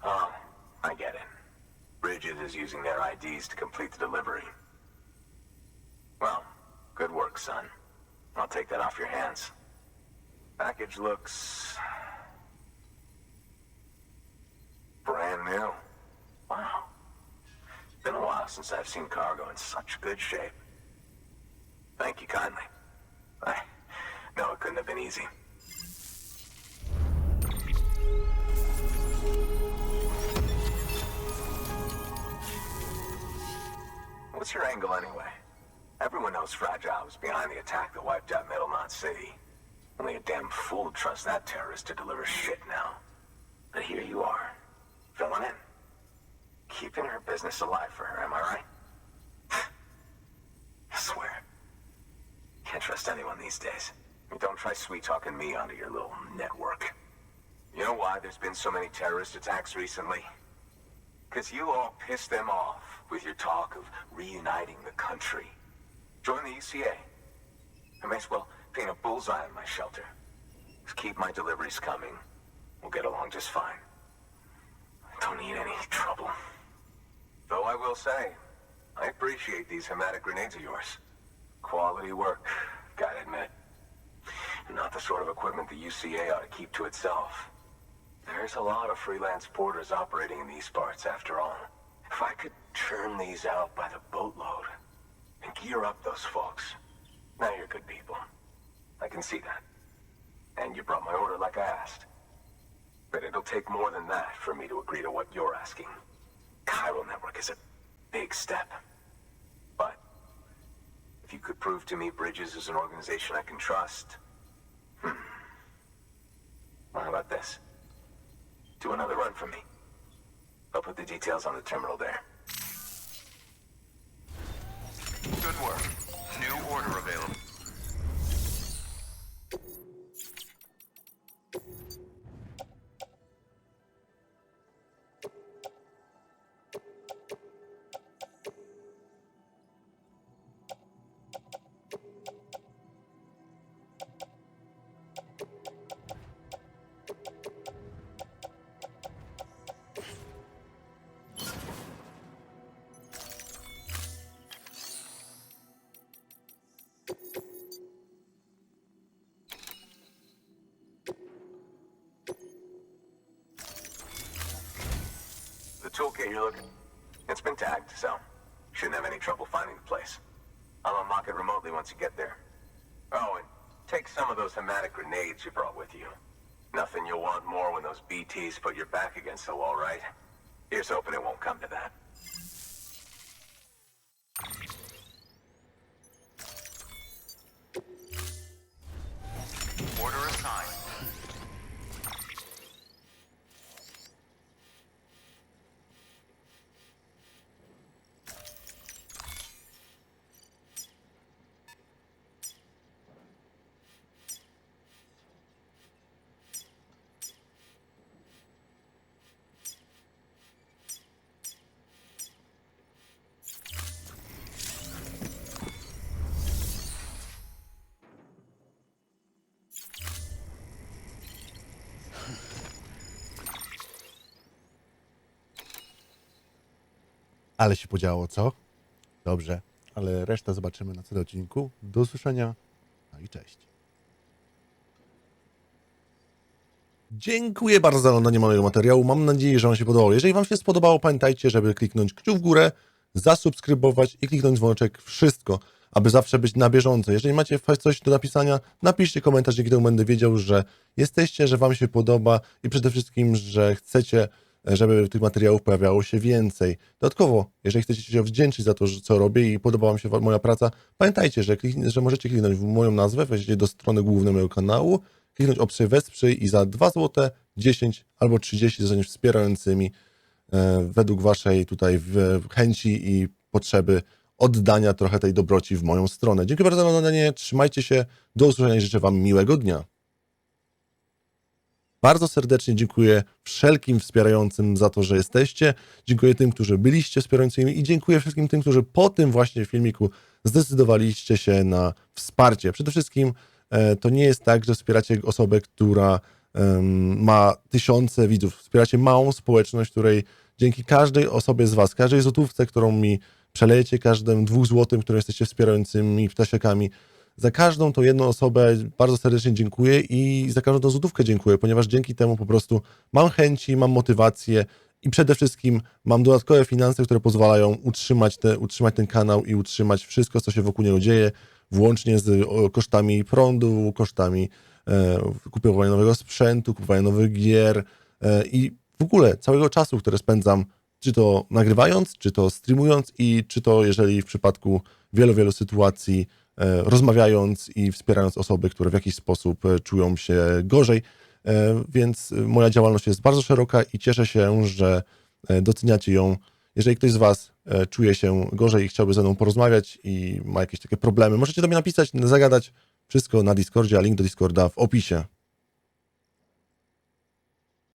Oh, I get it. Bridges is using their IDs to complete the delivery. Well, good work, son. I'll take that off your hands. Package looks... brand new. Wow. Been a while since I've seen cargo in such good shape. Thank you kindly. I know it couldn't have been easy. What's your angle anyway? Everyone knows Fragile was behind the attack that wiped out Middlemont City. Only a damn fool would trust that terrorist to deliver shit now. But here you are, filling in. Keeping her business alive for her, am I right? I swear. Can't trust anyone these days. Don't try sweet-talking me onto your little network. You know why there's been so many terrorist attacks recently? Because you all pissed them off with your talk of reuniting the country. Join the UCA. I may as well paint a bullseye on my shelter. Just keep my deliveries coming. We'll get along just fine. I don't need any trouble. Though I will say, I appreciate these ☭grenades of yours. Quality work, gotta admit. Not the sort of equipment the UCA ought to keep to itself. There's a lot of freelance porters operating in these parts, after all. If I could churn these out by the boatload and gear up those folks. Now you're good people. I can see that. And you brought my order like I asked. But it'll take more than that for me to agree to what you're asking. Chiral Network is a big step. But if you could prove to me Bridges is an organization I can trust, well, how about this? Do another run for me. I'll put the details on the terminal there. Good work. New order available. Toolkit you're looking. It's been tagged, so shouldn't have any trouble finding the place. I'll unlock it remotely once you get there. Oh, and take some of those ☬𝘴𝘃 grenades you brought with you. Nothing you'll want more when those BTs put your back against the wall, right? Here's hoping it won't come to that. Order assigned. Ale się podziało, co? Dobrze, ale resztę zobaczymy na następnym odcinku. Do usłyszenia, no i cześć. Dziękuję bardzo za oglądanie mojego materiału. Mam nadzieję, że Wam się podobało. Jeżeli Wam się spodobało, pamiętajcie, żeby kliknąć kciuk w górę, zasubskrybować i kliknąć dzwoneczek. Wszystko, aby zawsze być na bieżąco. Jeżeli macie coś do napisania, napiszcie komentarz, dzięki temu będę wiedział, że jesteście, że Wam się podoba i przede wszystkim, że chcecie, żeby tych materiałów pojawiało się więcej. Dodatkowo, jeżeli chcecie się wdzięczyć za to, co robię i podoba Wam się moja praca, pamiętajcie, że możecie kliknąć w moją nazwę, wejdziecie do strony głównej mojego kanału, kliknąć opcję wesprzyj i za 2 zł, 10 albo 30 zostaniesz wspierającymi według Waszej tutaj chęci i potrzeby oddania trochę tej dobroci w moją stronę. Dziękuję bardzo za oglądanie, trzymajcie się, do usłyszenia i życzę Wam miłego dnia. Bardzo serdecznie dziękuję wszelkim wspierającym za to, że jesteście. Dziękuję tym, którzy byliście wspierającymi i dziękuję wszystkim tym, którzy po tym właśnie filmiku zdecydowaliście się na wsparcie. Przede wszystkim to nie jest tak, że wspieracie osobę, która ma tysiące widzów. Wspieracie małą społeczność, której dzięki każdej osobie z Was, każdej złotówce, którą mi przelejecie, każdym 2 złotym, które jesteście wspierającymi ptasiakami, za każdą tą jedną osobę bardzo serdecznie dziękuję i za każdą tą złotówkę dziękuję, ponieważ dzięki temu po prostu mam chęci, mam motywację i przede wszystkim mam dodatkowe finanse, które pozwalają utrzymać ten kanał i utrzymać wszystko, co się wokół niego dzieje, włącznie z kosztami prądu, kosztami kupowania nowego sprzętu, kupowania nowych gier i w ogóle całego czasu, które spędzam, czy to nagrywając, czy to streamując i czy to, jeżeli w przypadku wielu sytuacji rozmawiając i wspierając osoby, które w jakiś sposób czują się gorzej. Więc moja działalność jest bardzo szeroka i cieszę się, że doceniacie ją. Jeżeli ktoś z Was czuje się gorzej i chciałby ze mną porozmawiać i ma jakieś takie problemy, możecie do mnie napisać, zagadać. Wszystko na Discordzie, a link do Discorda w opisie.